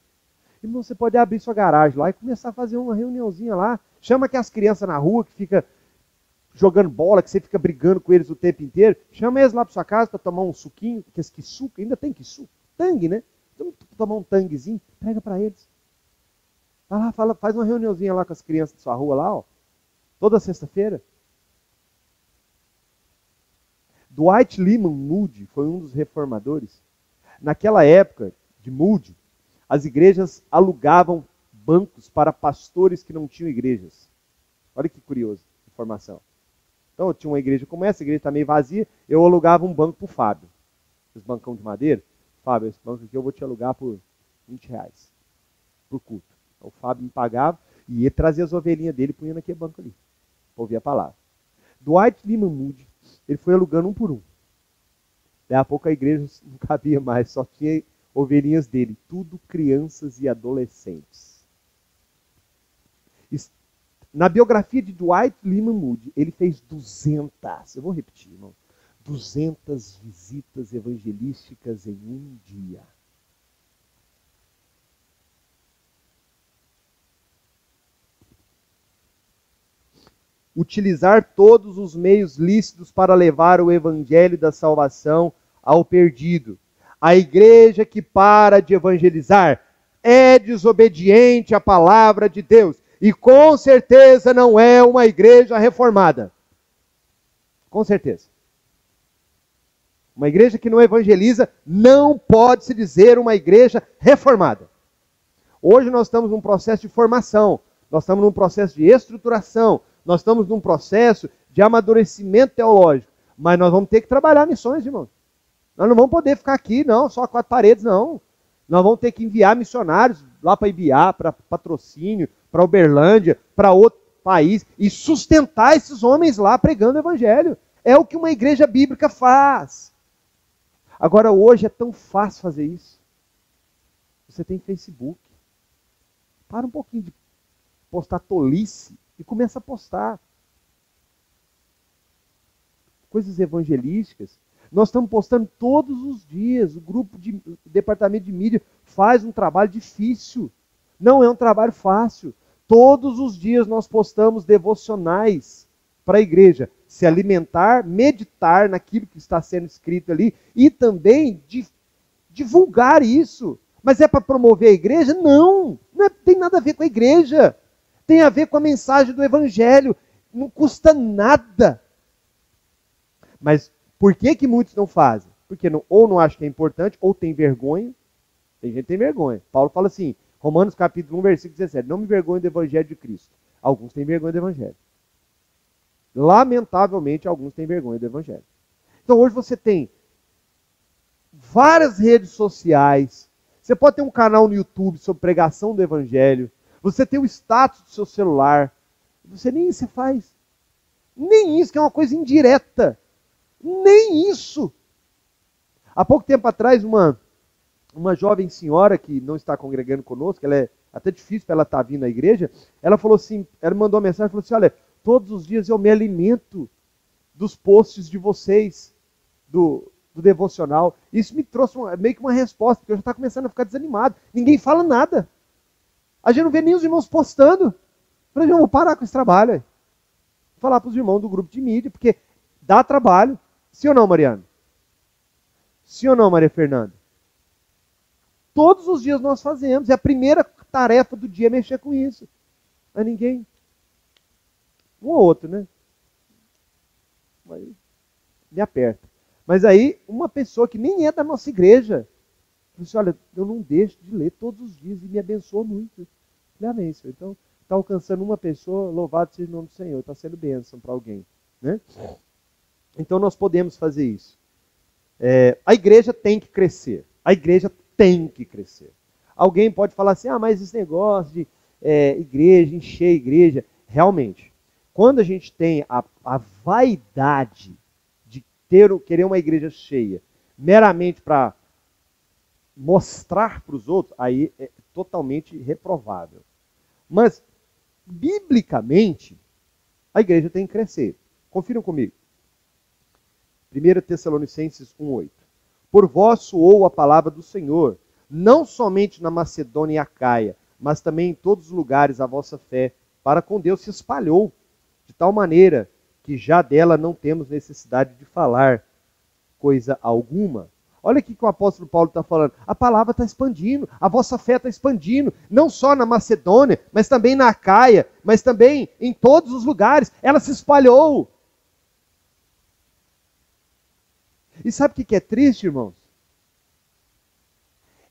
E você pode abrir sua garagem lá e começar a fazer uma reuniãozinha lá. Chama aquelas crianças na rua que fica jogando bola, que você fica brigando com eles o tempo inteiro. Chama eles lá para sua casa para tomar um suquinho, que esse quissuca, ainda tem quissuca, tangue, né? Vamos tomar um tanguezinho, prega para eles. Vai lá, faz uma reuniãozinha lá com as crianças da sua rua lá, ó. Toda sexta-feira. Dwight Lyman Moody foi um dos reformadores. Naquela época de Moody, as igrejas alugavam bancos para pastores que não tinham igrejas. Olha que curioso, informação. Então eu tinha uma igreja como essa, a igreja está meio vazia, eu alugava um banco para o Fábio. Os bancão de madeira. Fábio, esse banco aqui eu vou te alugar por R$20 por culto. Então, o Fábio me pagava e ia trazer as ovelhinhas dele e punha naquele banco ali, para ouvir a palavra. Dwight Lyman Moody, ele foi alugando um por um. Daí a pouco a igreja não cabia mais, só tinha ovelhinhas dele, tudo crianças e adolescentes. Na biografia de Dwight Lyman Moody, ele fez 200, eu vou repetir, irmão, 200 visitas evangelísticas em um dia. Utilizar todos os meios lícitos para levar o evangelho da salvação ao perdido. A igreja que para de evangelizar é desobediente à palavra de Deus. E com certeza não é uma igreja reformada. Com certeza. Uma igreja que não evangeliza não pode se dizer uma igreja reformada. Hoje nós estamos num processo de formação, nós estamos num processo de estruturação, nós estamos num processo de amadurecimento teológico. Mas nós vamos ter que trabalhar missões, irmãos. Nós não vamos poder ficar aqui, não, só 4 paredes, não. Nós vamos ter que enviar missionários lá para Ibiá, para Patrocínio, para Uberlândia, para outro país, e sustentar esses homens lá pregando o evangelho. É o que uma igreja bíblica faz. Agora, hoje é tão fácil fazer isso. Você tem Facebook. Para um pouquinho de postar tolice e começa a postar coisas evangelísticas. Nós estamos postando todos os dias. O departamento de mídia faz um trabalho difícil. Não é um trabalho fácil. Todos os dias nós postamos devocionais para a igreja. se alimentar, meditar naquilo que está sendo escrito ali e também de divulgar isso. Mas é para promover a igreja? Não, tem nada a ver com a igreja. Tem a ver com a mensagem do evangelho. Não custa nada. Mas por que muitos não fazem? Porque ou não acham que é importante, ou tem vergonha. Tem gente que tem vergonha. Paulo fala assim, Romanos capítulo 1, versículo 17, não me envergonhe do evangelho de Cristo. Alguns têm vergonha do evangelho. Lamentavelmente, alguns têm vergonha do evangelho. Então hoje você tem várias redes sociais. Você pode ter um canal no YouTube sobre pregação do evangelho. Você tem o status do seu celular. Você nem isso faz. Nem isso, que é uma coisa indireta. Nem isso. Há pouco tempo atrás, uma jovem senhora que não está congregando conosco, ela é até difícil para ela estar vindo à igreja, ela falou assim, ela mandou uma mensagem, falou assim, olha, todos os dias eu me alimento dos posts de vocês, do devocional. Isso me trouxe meio que uma resposta, porque eu já estava começando a ficar desanimado. Ninguém fala nada. A gente não vê nem os irmãos postando. Eu falei, vou parar com esse trabalho. Vou falar para os irmãos do grupo de mídia, porque dá trabalho. Sim ou não, Mariana? Sim ou não, Maria Fernanda? Todos os dias nós fazemos. E a primeira tarefa do dia é mexer com isso. Mas ninguém. Um ou outro, né? Me aperta. Mas aí, uma pessoa que nem é da nossa igreja, falou assim, olha, eu não deixo de ler todos os dias e me abençoa muito. Eu falei, amém, Senhor. Então, está alcançando uma pessoa, louvado seja o nome do Senhor, está sendo bênção para alguém. Né? Então, nós podemos fazer isso. A igreja tem que crescer. A igreja tem que crescer. Alguém pode falar assim, mas esse negócio de igreja, encher a igreja. Realmente, quando a gente tem a vaidade de querer uma igreja cheia, meramente para mostrar para os outros, aí é totalmente reprovável. Mas, biblicamente, a igreja tem que crescer. Confiram comigo. 1 Tessalonicenses 1,8. Por vós soou a palavra do Senhor, não somente na Macedônia e Acaia, mas também em todos os lugares a vossa fé para com Deus se espalhou, de tal maneira que já dela não temos necessidade de falar coisa alguma. Olha o que o apóstolo Paulo está falando. A palavra está expandindo, a vossa fé está expandindo, não só na Macedônia, mas também na Acaia, mas também em todos os lugares. Ela se espalhou. E sabe o que é triste, irmãos?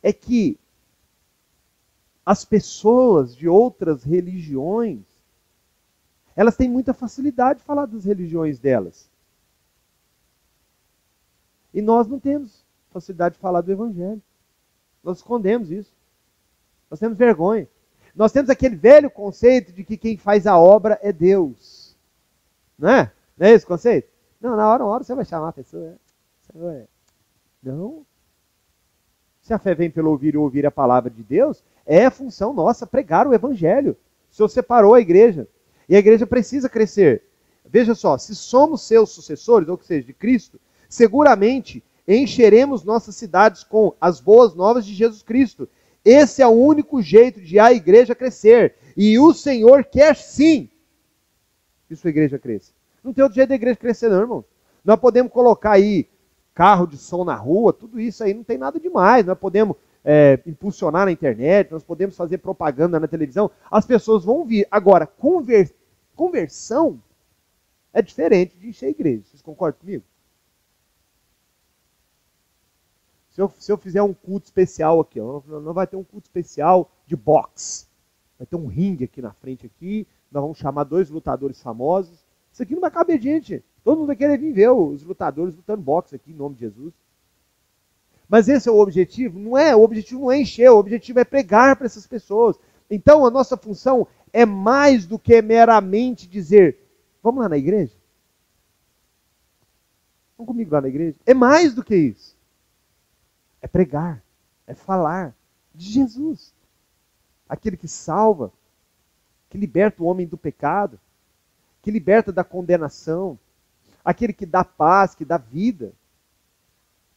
É que as pessoas de outras religiões, elas têm muita facilidade de falar das religiões delas. E nós não temos facilidade de falar do evangelho. Nós escondemos isso. Nós temos vergonha. Nós temos aquele velho conceito de que quem faz a obra é Deus. Não é? Não é esse conceito? Não, na hora você vai chamar a pessoa. Não. Se a fé vem pelo ouvir e ouvir a palavra de Deus, é função nossa pregar o evangelho. O Senhor separou a igreja. E a igreja precisa crescer. Veja só, se somos seus sucessores, ou seja, de Cristo, seguramente encheremos nossas cidades com as boas novas de Jesus Cristo. Esse é o único jeito de a igreja crescer. E o Senhor quer sim que sua igreja cresça. Não tem outro jeito da igreja crescer não, irmão. Nós podemos colocar aí carro de som na rua, tudo isso aí não tem nada demais. Nós podemos impulsionar na internet, nós podemos fazer propaganda na televisão. As pessoas vão vir. Agora, conversão é diferente de encher a igreja. Vocês concordam comigo? Se eu fizer um culto especial aqui, não vai ter um culto especial de boxe. Vai ter um ringue aqui na frente aqui, nós vamos chamar 2 lutadores famosos. Isso aqui não vai caber gente. Todo mundo vai querer vir ver os lutadores lutando boxe aqui, em nome de Jesus. Mas esse é o objetivo? Não é. O objetivo não é encher, o objetivo é pregar para essas pessoas. Então a nossa função é mais do que meramente dizer, vamos lá na igreja? Vamos comigo lá na igreja? É mais do que isso. É pregar, é falar de Jesus. Aquele que salva, que liberta o homem do pecado, que liberta da condenação, aquele que dá paz, que dá vida.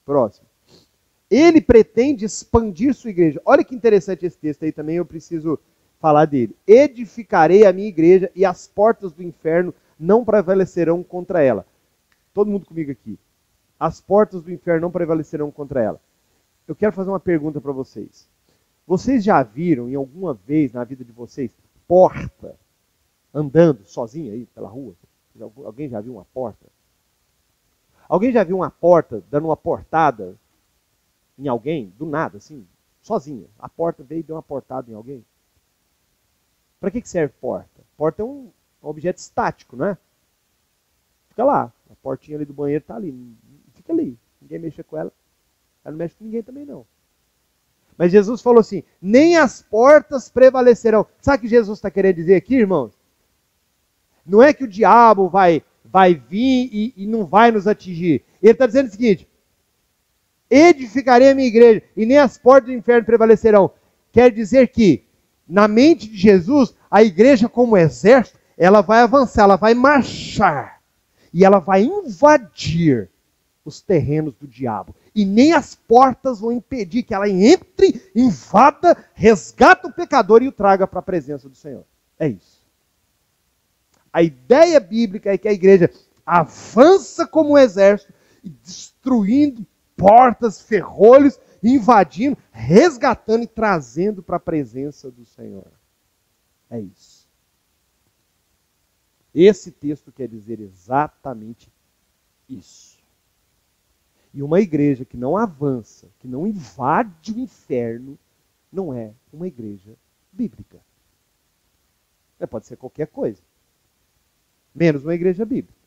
Próximo. Ele pretende expandir sua igreja. Olha que interessante esse texto aí também, eu preciso falar dele. Edificarei a minha igreja e as portas do inferno não prevalecerão contra ela. Todo mundo comigo aqui. As portas do inferno não prevalecerão contra ela. Eu quero fazer uma pergunta para vocês. Vocês já viram em alguma vez na vida de vocês porta andando sozinha aí pela rua? Alguém já viu uma porta? Alguém já viu uma porta dando uma portada em alguém, do nada, assim, sozinha? A porta veio e deu uma portada em alguém? Para que serve porta? Porta é um objeto estático, não é? Fica lá. A portinha ali do banheiro está ali. Fica ali. Ninguém mexe com ela. Ela não mexe com ninguém também, não. Mas Jesus falou assim, nem as portas prevalecerão. Sabe o que Jesus está querendo dizer aqui, irmãos? Não é que o diabo vai vir e não vai nos atingir. Ele está dizendo o seguinte, edificarei a minha igreja e nem as portas do inferno prevalecerão. Quer dizer que, na mente de Jesus, a igreja como exército, ela vai avançar, ela vai marchar. E ela vai invadir os terrenos do diabo. E nem as portas vão impedir que ela entre, invada, resgata o pecador e o traga para a presença do Senhor. É isso. A ideia bíblica é que a igreja avança como um exército, destruindo portas, ferrolhos, invadindo, resgatando e trazendo para a presença do Senhor. É isso. Esse texto quer dizer exatamente isso. E uma igreja que não avança, que não invade o inferno, não é uma igreja bíblica. Pode ser qualquer coisa. Menos uma igreja bíblica.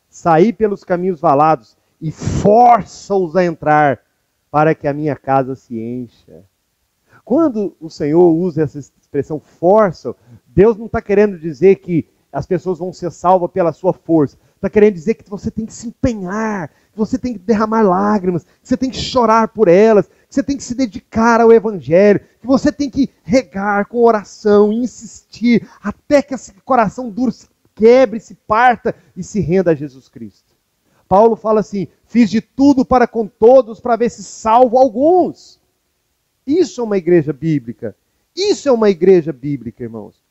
Saí pelos caminhos valados e força-os a entrar para que a minha casa se encha. Quando o Senhor usa essa expressão força, Deus não está querendo dizer que as pessoas vão ser salvas pela sua força. Está querendo dizer que você tem que se empenhar, que você tem que derramar lágrimas, que você tem que chorar por elas, que você tem que se dedicar ao Evangelho, que você tem que regar com oração, insistir, até que esse coração duro se quebre, se parta e se renda a Jesus Cristo. Paulo fala assim, fiz de tudo para com todos, para ver se salvo alguns. Isso é uma igreja bíblica. Isso é uma igreja bíblica, irmãos.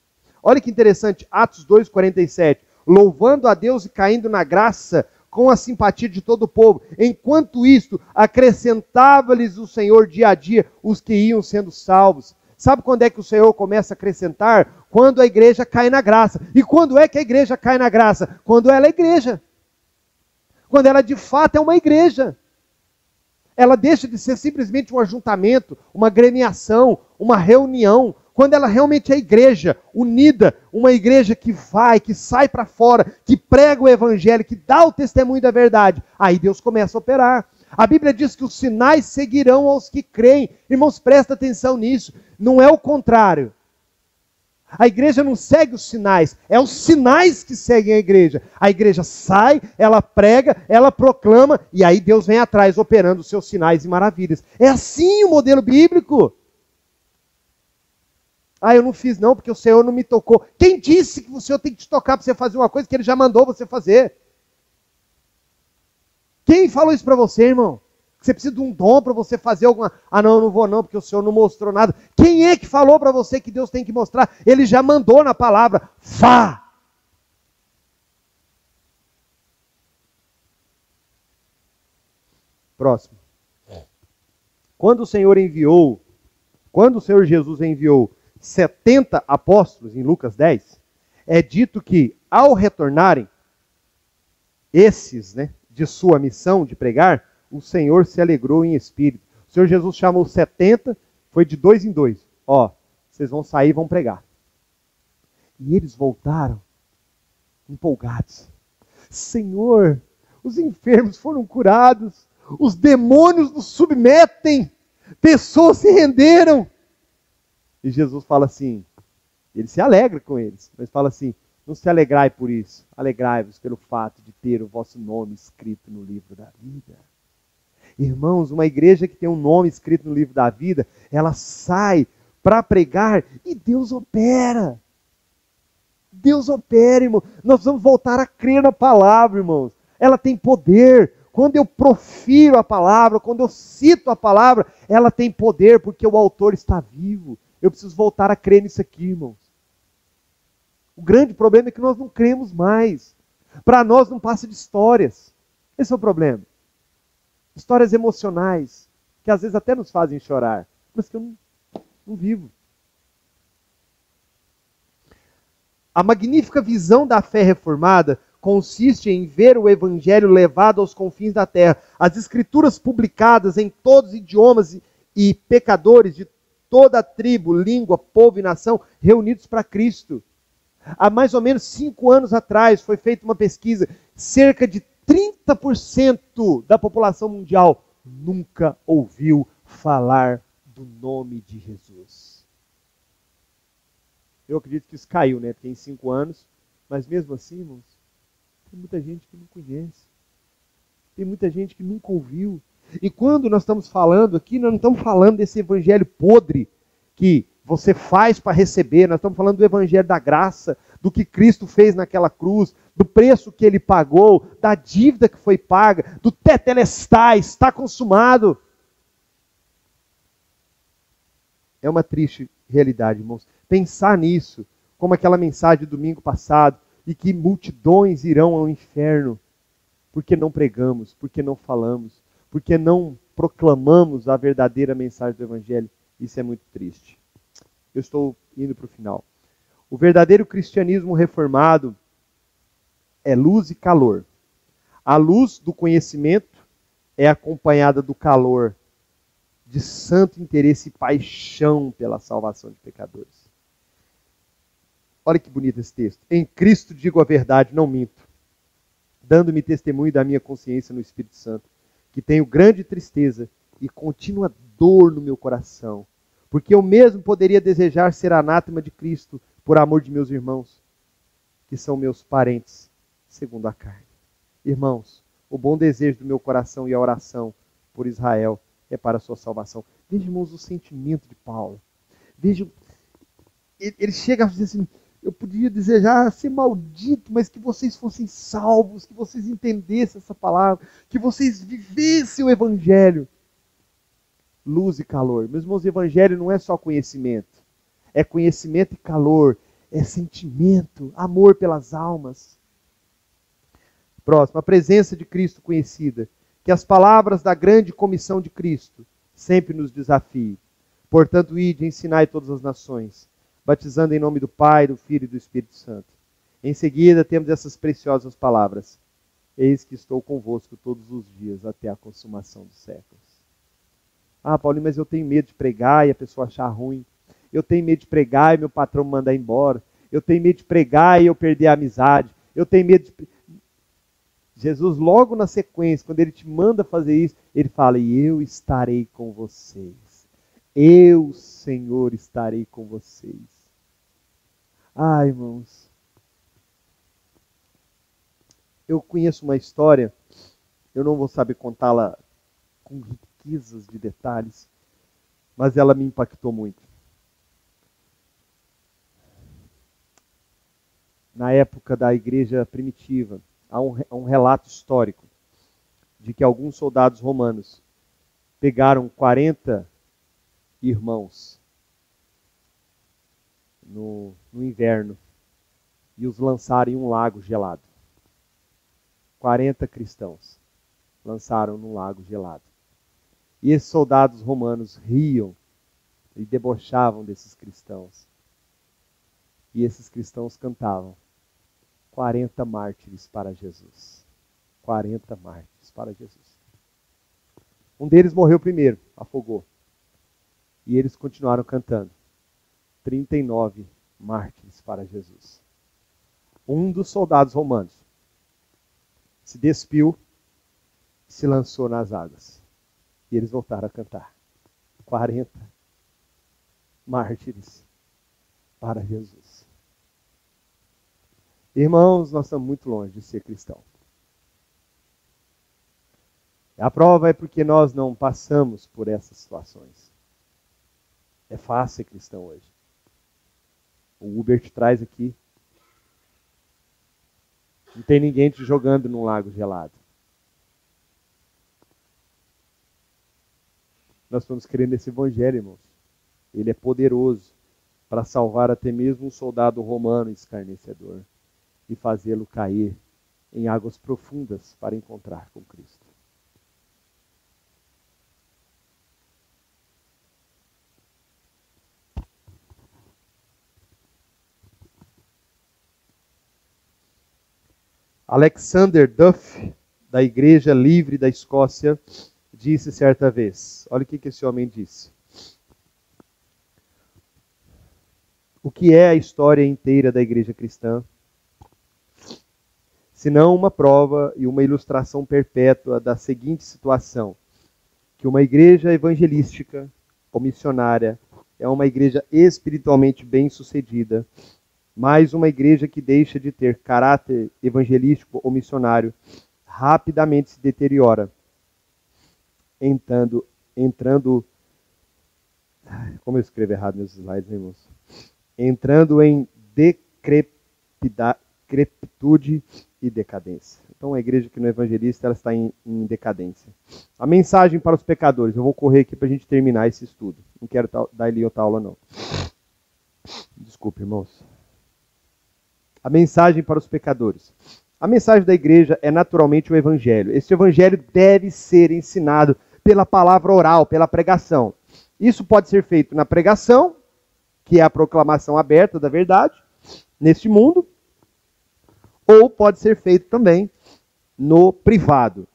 Olha que interessante, Atos 2,47. Louvando a Deus e caindo na graça com a simpatia de todo o povo. Enquanto isto, acrescentava-lhes o Senhor dia a dia os que iam sendo salvos. Sabe quando é que o Senhor começa a acrescentar? Quando a igreja cai na graça. E quando é que a igreja cai na graça? Quando ela é igreja. Quando ela de fato é uma igreja. Ela deixa de ser simplesmente um ajuntamento, uma gremiação, uma reunião. Quando ela realmente é igreja, unida, uma igreja que vai, que sai para fora, que prega o evangelho, que dá o testemunho da verdade, aí Deus começa a operar. A Bíblia diz que os sinais seguirão aos que creem. Irmãos, presta atenção nisso. Não é o contrário. A igreja não segue os sinais, é os sinais que seguem a igreja. A igreja sai, ela prega, ela proclama, e aí Deus vem atrás operando os seus sinais e maravilhas. É assim o modelo bíblico. Ah, eu não fiz não, porque o Senhor não me tocou. Quem disse que o Senhor tem que te tocar para você fazer uma coisa que Ele já mandou você fazer? Quem falou isso para você, irmão? Que você precisa de um dom para você fazer alguma... Ah, não, eu não vou não, porque o Senhor não mostrou nada. Quem é que falou para você que Deus tem que mostrar? Ele já mandou na palavra. Vá! Próximo. Quando o Senhor Jesus enviou 70 apóstolos, em Lucas 10, é dito que, ao retornarem, esses, de sua missão de pregar, o Senhor se alegrou em espírito. O Senhor Jesus chamou 70, foi de 2 em 2. Ó, vocês vão sair e vão pregar. E eles voltaram empolgados. Senhor, os enfermos foram curados, os demônios nos submetem, pessoas se renderam. E Jesus fala assim, ele se alegra com eles, mas fala assim, não se alegrai por isso, alegrai-vos pelo fato de ter o vosso nome escrito no livro da vida. Irmãos, uma igreja que tem um nome escrito no livro da vida, ela sai para pregar e Deus opera. Deus opera, irmão. Nós vamos voltar a crer na palavra, irmãos. Ela tem poder. quando eu profiro a palavra, quando eu cito a palavra, ela tem poder, porque o autor está vivo. Eu preciso voltar a crer nisso aqui, irmãos. O grande problema é que nós não cremos mais. Para nós não passa de histórias. Esse é o problema. Histórias emocionais, que às vezes até nos fazem chorar, mas que eu não vivo. A magnífica visão da fé reformada consiste em ver o evangelho levado aos confins da terra. As escrituras publicadas em todos os idiomas e pecadores de toda a tribo, língua, povo e nação reunidos para Cristo. Há mais ou menos 5 anos atrás foi feita uma pesquisa, cerca de 30% da população mundial nunca ouviu falar do nome de Jesus. Eu acredito que isso caiu, né? Porque em 5 anos, mas mesmo assim, irmãos, tem muita gente que não conhece. Tem muita gente que nunca ouviu. E quando nós estamos falando aqui, nós não estamos falando desse evangelho podre que você faz para receber. Nós estamos falando do evangelho da graça, do que Cristo fez naquela cruz, do preço que ele pagou, da dívida que foi paga, do tetelestai, está consumado. É uma triste realidade, irmãos. Pensar nisso, como aquela mensagem do domingo passado, e que multidões irão ao inferno, porque não pregamos, porque não falamos, porque não proclamamos a verdadeira mensagem do evangelho. Isso é muito triste. Eu estou indo para o final. O verdadeiro cristianismo reformado é luz e calor. A luz do conhecimento é acompanhada do calor de santo interesse e paixão pela salvação de pecadores. Olha que bonito esse texto. Em Cristo digo a verdade, não minto, dando-me testemunho da minha consciência no Espírito Santo, que tenho grande tristeza e contínua dor no meu coração, porque eu mesmo poderia desejar ser anátema de Cristo por amor de meus irmãos, que são meus parentes, segundo a carne. Irmãos, o bom desejo do meu coração e a oração por Israel é para a sua salvação. Vejam, irmãos, o sentimento de Paulo. Vejam, ele chega a dizer assim, eu podia desejar ser maldito, mas que vocês fossem salvos, que vocês entendessem essa palavra, que vocês vivessem o evangelho. Luz e calor. Meus irmãos, o evangelho não é só conhecimento. É conhecimento e calor. É sentimento, amor pelas almas. Próximo, a presença de Cristo conhecida. Que as palavras da grande comissão de Cristo sempre nos desafiem. Portanto, ide e ensinai todas as nações, batizando em nome do Pai, do Filho e do Espírito Santo. Em seguida, temos essas preciosas palavras. Eis que estou convosco todos os dias, até a consumação dos séculos. Ah, Paulinho, mas eu tenho medo de pregar e a pessoa achar ruim. Eu tenho medo de pregar e meu patrão me mandar embora. Eu tenho medo de pregar e eu perder a amizade. Eu tenho medo de... Jesus, logo na sequência, quando ele te manda fazer isso, ele fala, e eu estarei com vocês. Eu, Senhor, estarei com vocês. Ah, irmãos. Eu conheço uma história, eu não vou saber contá-la com riquezas de detalhes, mas ela me impactou muito. Na época da igreja primitiva, há um relato histórico de que alguns soldados romanos pegaram 40 irmãos no inverno e os lançaram em um lago gelado. 40 cristãos lançaram num lago gelado. E esses soldados romanos riam e debochavam desses cristãos. E esses cristãos cantavam 40 mártires para Jesus. 40 mártires para Jesus. Um deles morreu primeiro, afogou. E eles continuaram cantando 39 mártires para Jesus. Um dos soldados romanos se despiu e se lançou nas águas. E eles voltaram a cantar 40 mártires para Jesus. Irmãos, nós estamos muito longe de ser cristão. A prova é porque nós não passamos por essas situações. É fácil ser cristão hoje. O Uber te traz aqui. Não tem ninguém te jogando num lago gelado. Nós vamos crer nesse evangelho, irmãos. Ele é poderoso para salvar até mesmo um soldado romano escarnecedor e fazê-lo cair em águas profundas para encontrar com Cristo. Alexander Duff, da Igreja Livre da Escócia, disse certa vez, olha o que esse homem disse. O que é a história inteira da igreja cristã? Senão uma prova e uma ilustração perpétua da seguinte situação, que uma igreja evangelística ou missionária é uma igreja espiritualmente bem-sucedida, mas uma igreja que deixa de ter caráter evangelístico ou missionário rapidamente se deteriora, entrando como eu escrevo errado nesses slides, hein, irmãos? Entrando em decrepitude e decadência. Então a igreja que não é evangelista, ela está em decadência. A mensagem para os pecadores, eu vou correr aqui para a gente terminar esse estudo. Não quero dar ali outra aula não. Desculpe, irmãos. A mensagem para os pecadores. A mensagem da igreja é naturalmente o evangelho. Esse evangelho deve ser ensinado pela palavra oral, pela pregação. Isso pode ser feito na pregação, que é a proclamação aberta da verdade, neste mundo, ou pode ser feito também no privado,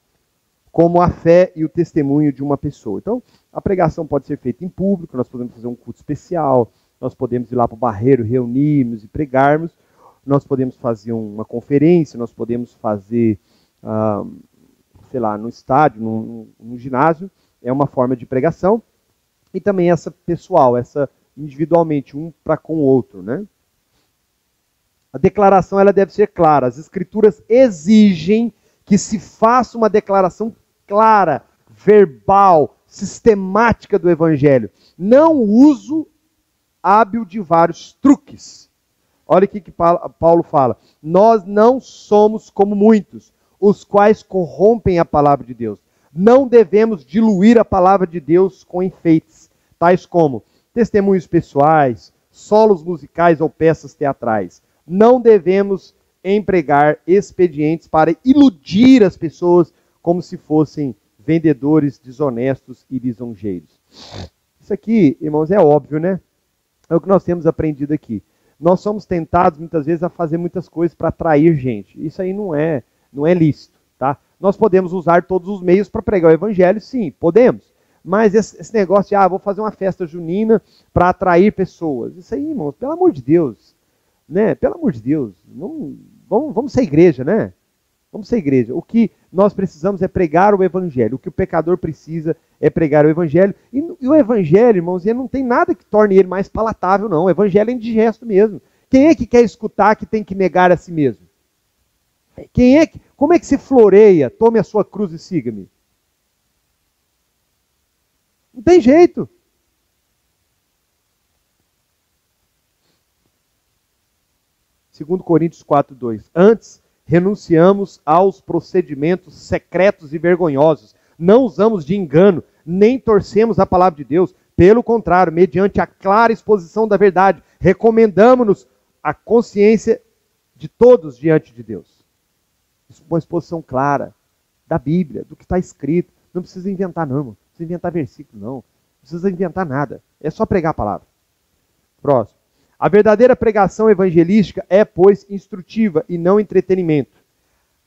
como a fé e o testemunho de uma pessoa. Então, a pregação pode ser feita em público, nós podemos fazer um culto especial, nós podemos ir lá para o Barreiro, reunirmos e pregarmos, nós podemos fazer uma conferência, nós podemos fazer, sei lá, no estádio, no ginásio, é uma forma de pregação, e também essa pessoal, essa individualmente, um para com o outro, né? A declaração ela deve ser clara. As escrituras exigem que se faça uma declaração clara, verbal, sistemática do evangelho. Não uso hábil de vários truques. Olha o que Paulo fala. Nós não somos como muitos, os quais corrompem a palavra de Deus. Não devemos diluir a palavra de Deus com enfeites, tais como testemunhos pessoais, solos musicais ou peças teatrais. Não devemos empregar expedientes para iludir as pessoas como se fossem vendedores desonestos e lisonjeiros. Isso aqui, irmãos, é óbvio, né? É o que nós temos aprendido aqui. Nós somos tentados muitas vezes a fazer muitas coisas para atrair gente. Isso aí não é lícito, tá? Nós podemos usar todos os meios para pregar o evangelho, sim, podemos. Mas esse negócio de, vou fazer uma festa junina para atrair pessoas. Isso aí, irmãos, pelo amor de Deus, né? Pelo amor de Deus, vamos ser igreja, né? Vamos ser igreja. O que nós precisamos é pregar o evangelho. O que o pecador precisa é pregar o evangelho. E o evangelho, irmãos, ele não tem nada que torne ele mais palatável, não. O evangelho é indigesto mesmo. Quem é que quer escutar que tem que negar a si mesmo? Como é que se floreia? Tome a sua cruz e siga-me. Não tem jeito. Segundo Coríntios 4:2. Antes, renunciamos aos procedimentos secretos e vergonhosos. Não usamos de engano, nem torcemos a palavra de Deus. Pelo contrário, mediante a clara exposição da verdade, recomendamos-nos a consciência de todos diante de Deus. Uma exposição clara da Bíblia, do que está escrito. Não precisa inventar, não, irmão. Não precisa inventar versículo, não. Não precisa inventar nada. É só pregar a palavra. Próximo. A verdadeira pregação evangelística é, pois, instrutiva e não entretenimento.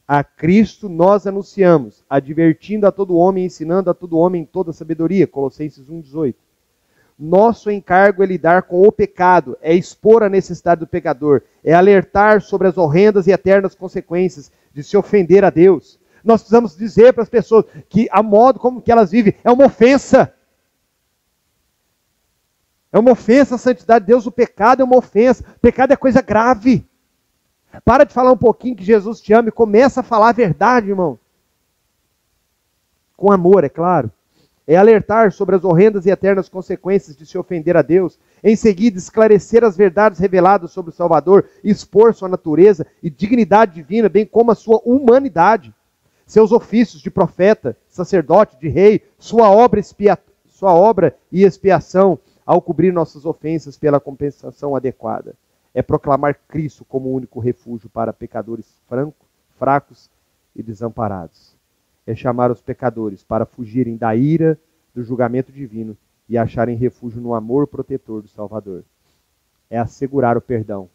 A Cristo nós anunciamos, advertindo a todo homem, ensinando a todo homem em toda sabedoria. Colossenses 1:18. Nosso encargo é lidar com o pecado, é expor a necessidade do pecador, é alertar sobre as horrendas e eternas consequências de se ofender a Deus. Nós precisamos dizer para as pessoas que a modo como que elas vivem é uma ofensa. É uma ofensa à santidade de Deus, o pecado é uma ofensa. O pecado é coisa grave. Para de falar um pouquinho que Jesus te ama e começa a falar a verdade, irmão. Com amor, é claro. É alertar sobre as horrendas e eternas consequências de se ofender a Deus. Em seguida, esclarecer as verdades reveladas sobre o Salvador, expor sua natureza e dignidade divina, bem como a sua humanidade, seus ofícios de profeta, sacerdote, de rei, sua obra sua obra e expiação ao cobrir nossas ofensas pela compensação adequada. É proclamar Cristo como o único refúgio para pecadores fracos e desamparados. É chamar os pecadores para fugirem da ira do julgamento divino e acharem refúgio no amor protetor do Salvador. É assegurar o perdão,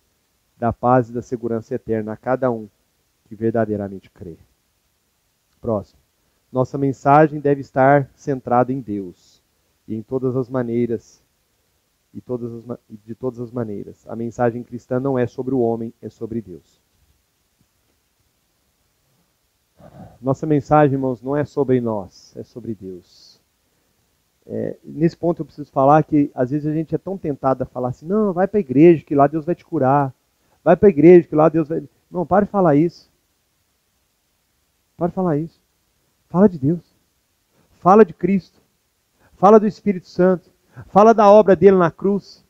da paz e da segurança eterna a cada um que verdadeiramente crê. Próximo. Nossa mensagem deve estar centrada em Deus e em todas as maneiras, de todas as maneiras. A mensagem cristã não é sobre o homem, é sobre Deus. Nossa mensagem, irmãos, não é sobre nós, é sobre Deus. Nesse ponto eu preciso falar que às vezes a gente é tão tentado a falar assim, não, vai para a igreja que lá Deus vai te curar. Vai para a igreja que lá Deus vai... Não, pare de falar isso. Pare de falar isso. Fala de Deus. Fala de Cristo. Fala do Espírito Santo. Fala da obra dele na cruz.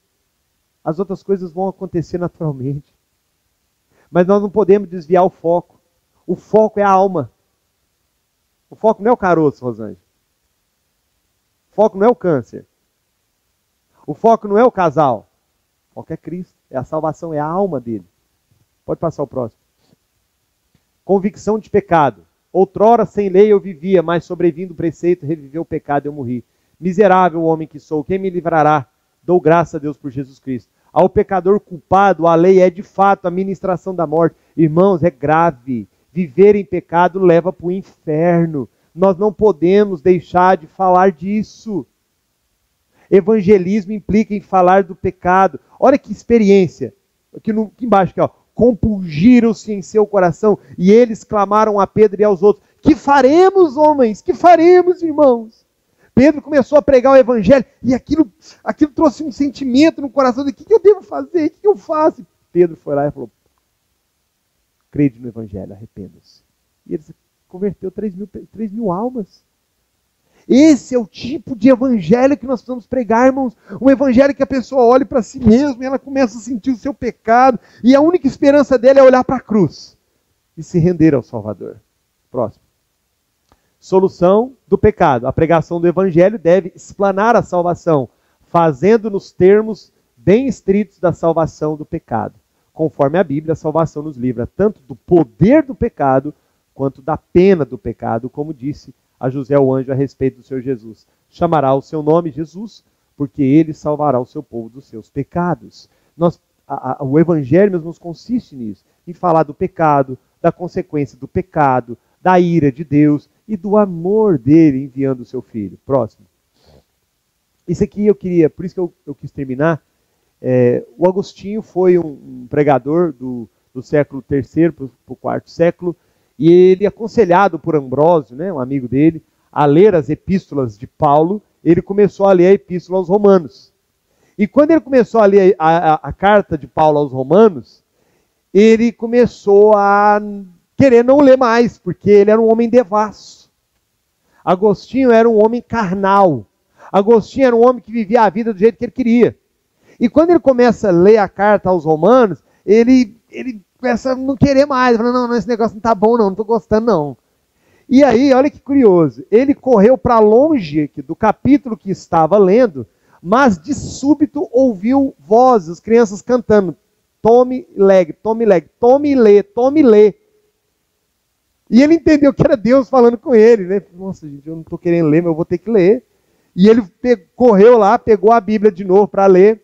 As outras coisas vão acontecer naturalmente. Mas nós não podemos desviar o foco. O foco é a alma. O foco não é o caroço, Rosângela. O foco não é o câncer. O foco não é o casal. O foco é Cristo. É a salvação, é a alma dele. Pode passar o próximo. Convicção de pecado. Outrora sem lei eu vivia, mas sobrevindo o preceito, reviveu o pecado e eu morri. Miserável homem que sou, quem me livrará? Dou graça a Deus por Jesus Cristo. Ao pecador culpado, a lei é de fato a ministração da morte. Irmãos, é grave. Viver em pecado leva para o inferno. Nós não podemos deixar de falar disso. Evangelismo implica em falar do pecado. Olha que experiência. Aqui embaixo, aqui, ó. Compungiram-se em seu coração e eles clamaram a Pedro e aos outros. Que faremos, homens? Que faremos, irmãos? Pedro começou a pregar o evangelho e aquilo trouxe um sentimento no coração de o que eu devo fazer? O que eu faço? E Pedro foi lá e falou, crede no evangelho, arrependa-se. E ele converteu 3 mil almas. Esse é o tipo de evangelho que nós precisamos pregar, irmãos. Um evangelho que a pessoa olhe para si mesma e ela começa a sentir o seu pecado. E a única esperança dela é olhar para a cruz e se render ao Salvador. Próximo. Solução do pecado. A pregação do evangelho deve explanar a salvação, fazendo nos termos bem estritos da salvação do pecado. Conforme a Bíblia, a salvação nos livra tanto do poder do pecado quanto da pena do pecado, como disse a José o anjo a respeito do Senhor Jesus. Chamará o seu nome Jesus, porque ele salvará o seu povo dos seus pecados. O evangelho mesmo consiste nisso, em falar do pecado, da consequência do pecado, da ira de Deus e do amor dele enviando o seu filho. Próximo. Isso aqui eu queria, por isso que eu quis terminar. O Agostinho foi um pregador do século III para o IV século, e ele, aconselhado por Ambrósio, um amigo dele, a ler as epístolas de Paulo, ele começou a ler a epístola aos Romanos. E quando ele começou a ler a carta de Paulo aos Romanos, ele começou a querer não ler mais, porque ele era um homem devasso. Agostinho era um homem carnal. Agostinho era um homem que vivia a vida do jeito que ele queria. E quando ele começa a ler a carta aos Romanos, ele começa a não querer mais. Fala, não, esse negócio não está bom não estou gostando não. E aí, olha que curioso, ele correu para longe do capítulo que estava lendo, mas de súbito ouviu vozes, crianças cantando, tome, leg, tome, leg, tome e lê, tome e lê. E ele entendeu que era Deus falando com ele, né? Nossa, gente, eu não estou querendo ler, mas eu vou ter que ler. E ele correu lá, pegou a Bíblia de novo para ler,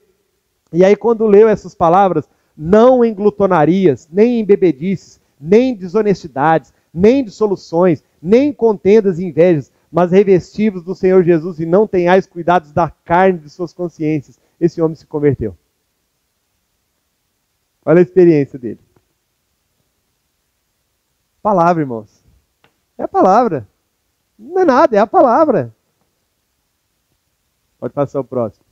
e aí quando leu essas palavras, não em glutonarias, nem em bebedices, nem em desonestidades, nem em dissoluções, nem em contendas e invejas, mas revestivos do Senhor Jesus e não tenhais cuidados da carne de suas consciências. Esse homem se converteu. Olha a experiência dele. Palavra, irmãos. É a palavra. Não é nada, é a palavra. Pode passar o próximo.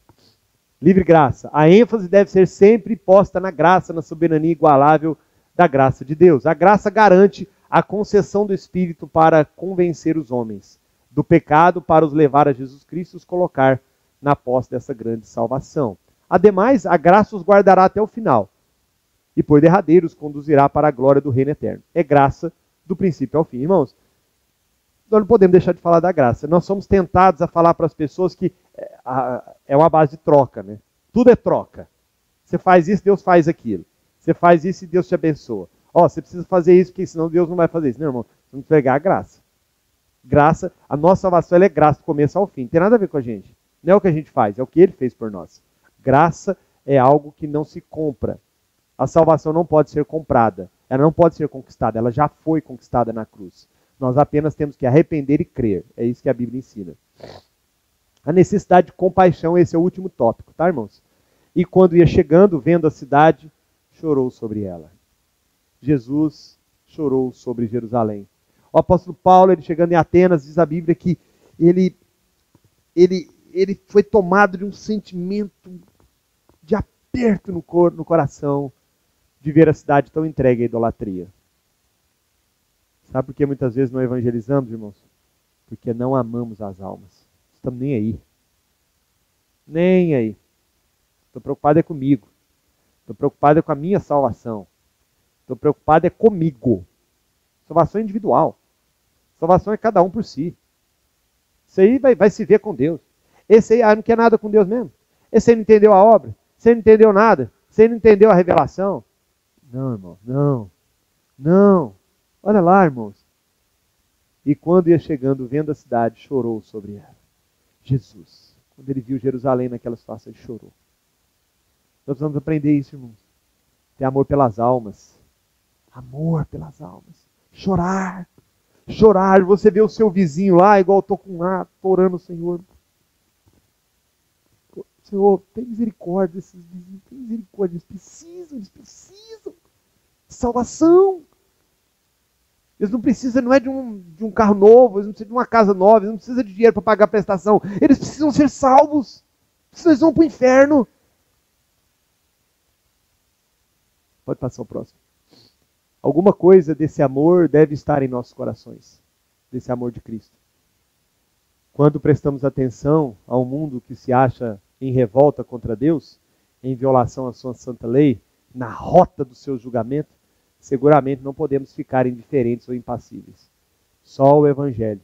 Livre graça. A ênfase deve ser sempre posta na graça, na soberania igualável da graça de Deus. A graça garante a concessão do Espírito para convencer os homens do pecado, para os levar a Jesus Cristo e os colocar na posse dessa grande salvação. Ademais, a graça os guardará até o final e por derradeiro os conduzirá para a glória do reino eterno. É graça do princípio ao fim. Irmãos, nós não podemos deixar de falar da graça. Nós somos tentados a falar para as pessoas que é uma base de troca, né? Tudo é troca. Você faz isso, Deus faz aquilo. Você faz isso e Deus te abençoa. Ó, você precisa fazer isso, porque senão Deus não vai fazer isso. Não, irmão, você não pegar a graça. Graça, a nossa salvação ela é graça do começo ao fim. Não tem nada a ver com a gente. Não é o que a gente faz, é o que Ele fez por nós. Graça é algo que não se compra. A salvação não pode ser comprada. Ela não pode ser conquistada. Ela já foi conquistada na cruz. Nós apenas temos que arrepender e crer. É isso que a Bíblia ensina. A necessidade de compaixão, esse é o último tópico, tá, irmãos? E quando ia chegando, vendo a cidade, chorou sobre ela. Jesus chorou sobre Jerusalém. O apóstolo Paulo, ele chegando em Atenas, diz a Bíblia que ele foi tomado de um sentimento de aperto no coração de ver a cidade tão entregue à idolatria. Sabe por que muitas vezes não evangelizamos, irmãos? Porque não amamos as almas. Estamos nem aí. Nem aí. Estou preocupado é comigo. Estou preocupado é com a minha salvação. Estou preocupado é comigo. Salvação é individual. Salvação é cada um por si. Isso aí vai se ver com Deus. Esse aí não quer nada com Deus mesmo. Esse aí não entendeu a obra. Esse aí não entendeu nada. Esse aí não entendeu a revelação. Não, irmão. Não. Não. Olha lá, irmãos. E quando ia chegando, vendo a cidade, chorou sobre ela. Jesus. Quando ele viu Jerusalém naquela situação, ele chorou. Nós precisamos aprender isso, irmãos. Ter amor pelas almas. Amor pelas almas. Chorar. Chorar. Você vê o seu vizinho lá, igual eu estou com lá, orando o Senhor. Senhor, tem misericórdia desses vizinhos. Tem misericórdia. Eles precisam. De salvação. Eles não precisam, não é de um carro novo, eles não precisam de uma casa nova, eles não precisam de dinheiro para pagar a prestação. Eles precisam ser salvos. Senão eles vão para o inferno. Pode passar o próximo. Alguma coisa desse amor deve estar em nossos corações. Desse amor de Cristo. Quando prestamos atenção ao mundo que se acha em revolta contra Deus, em violação à sua santa lei, na rota do seu julgamento, seguramente não podemos ficar indiferentes ou impassíveis. Só o Evangelho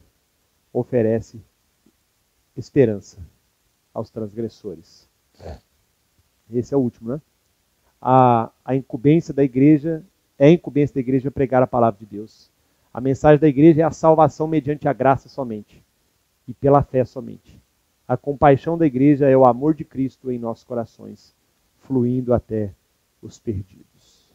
oferece esperança aos transgressores. Esse é o último, né? A incumbência da igreja pregar a palavra de Deus. A mensagem da igreja é a salvação mediante a graça somente e pela fé somente. A compaixão da igreja é o amor de Cristo em nossos corações, fluindo até os perdidos.